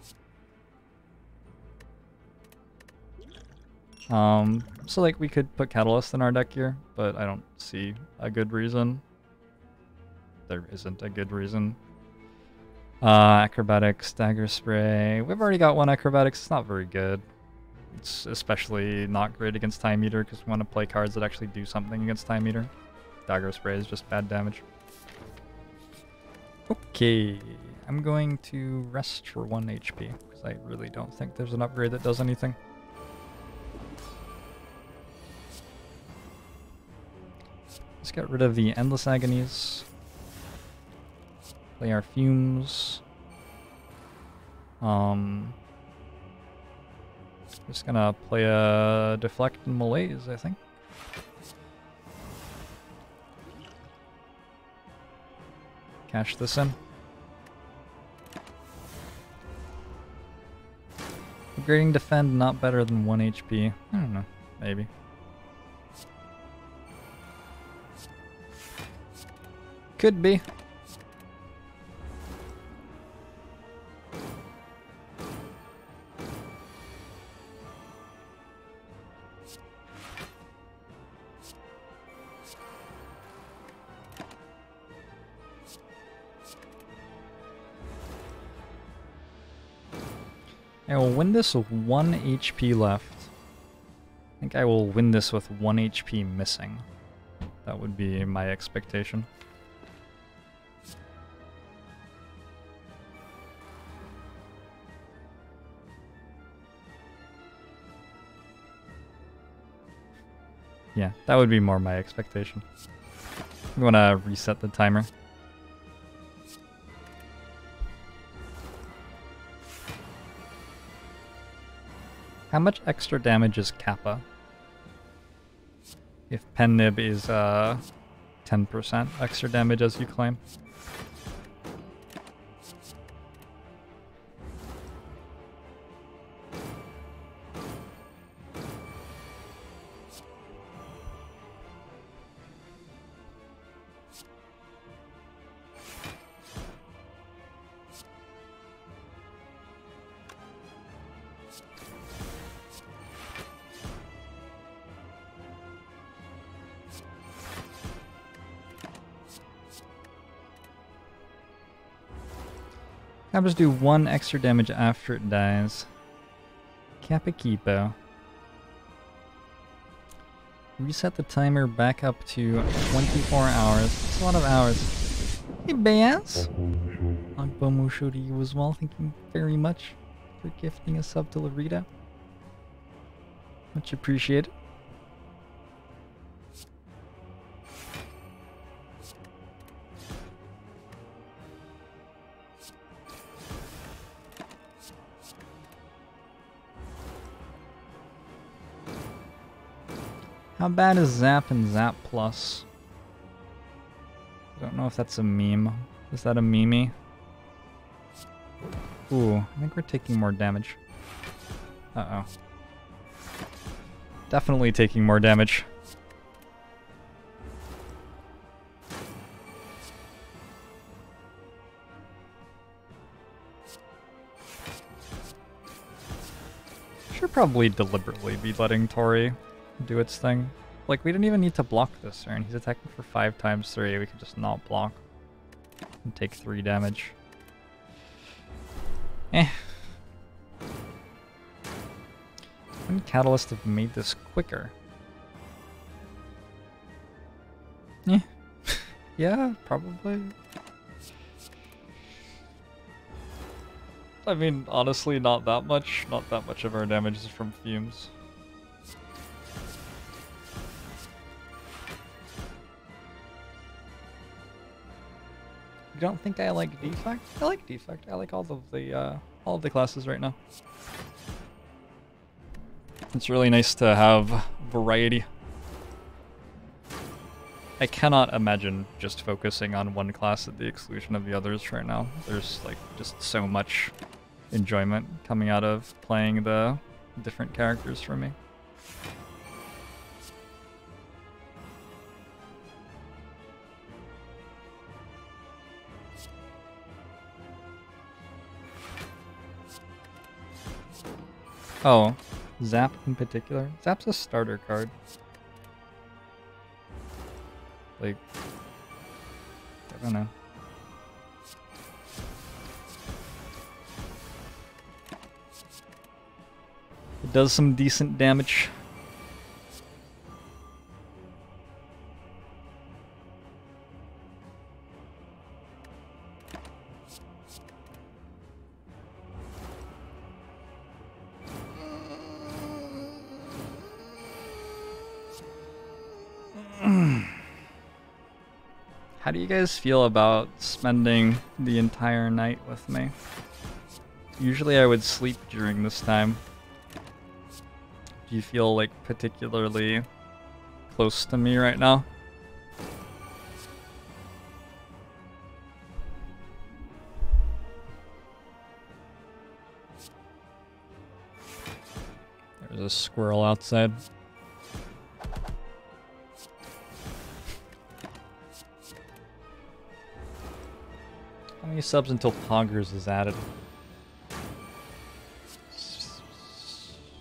So like we could put Catalyst in our deck here, but I don't see a good reason. There isn't a good reason. Acrobatics, Dagger Spray. We've already got one Acrobatics, it's not very good. It's especially not great against Time Eater because we want to play cards that actually do something against Time Eater. Dagger Spray is just bad damage. Okay, I'm going to rest for 1 HP because I really don't think there's an upgrade that does anything. Let's get rid of the Endless Agonies. Play our Fumes. Just gonna play a Deflect and Malaise, I think. Cash this in. Upgrading Defend not better than 1 HP. I don't know, maybe. Could be. I will win this with 1 HP left. I think I will win this with 1 HP missing. That would be my expectation. Yeah, that would be more my expectation. We want to reset the timer. How much extra damage is Kappa? If Pen Nib is 10% extra damage as you claim. I'll just do 1 extra damage after it dies. Capiquipo. Reset the timer back up to 24 hours. That's a lot of hours. Hey, Bass! Agbomusho to you as well. Thank you very much for gifting a sub to Larita. Much appreciated. How bad is Zap and Zap Plus? I don't know if that's a meme. Is that a meme? Ooh, I think we're taking more damage. Uh-oh. Definitely taking more damage. Should probably deliberately be letting Tori do its thing. Like, we didn't even need to block this turn. He's attacking for 5 times 3. We could just not block and take 3 damage. Eh. Wouldn't Catalyst have made this quicker? Eh. Yeah, probably. I mean, honestly, not that much. Not that much of our damage is from fumes. You don't think I like Defect? I like Defect. I like all of the classes right now. It's really nice to have variety. I cannot imagine just focusing on one class at the exclusion of the others right now. There's like just so much enjoyment coming out of playing the different characters for me. Oh, Zap in particular? Zap's a starter card. Like, I don't know. It does some decent damage. How do you guys feel about spending the entire night with me? Usually I would sleep during this time. Do you feel like particularly close to me right now? There's a squirrel outside. How many subs until Poggers is added?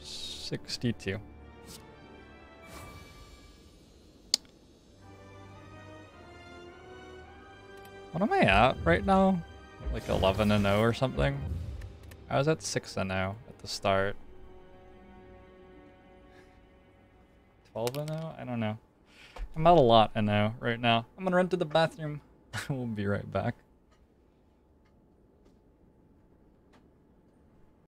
62. What am I at right now? Like 11-0 or something? I was at 6-0 at the start. 12-0? I don't know. I'm at a lot 0 right now. I'm gonna run to the bathroom. We'll be right back.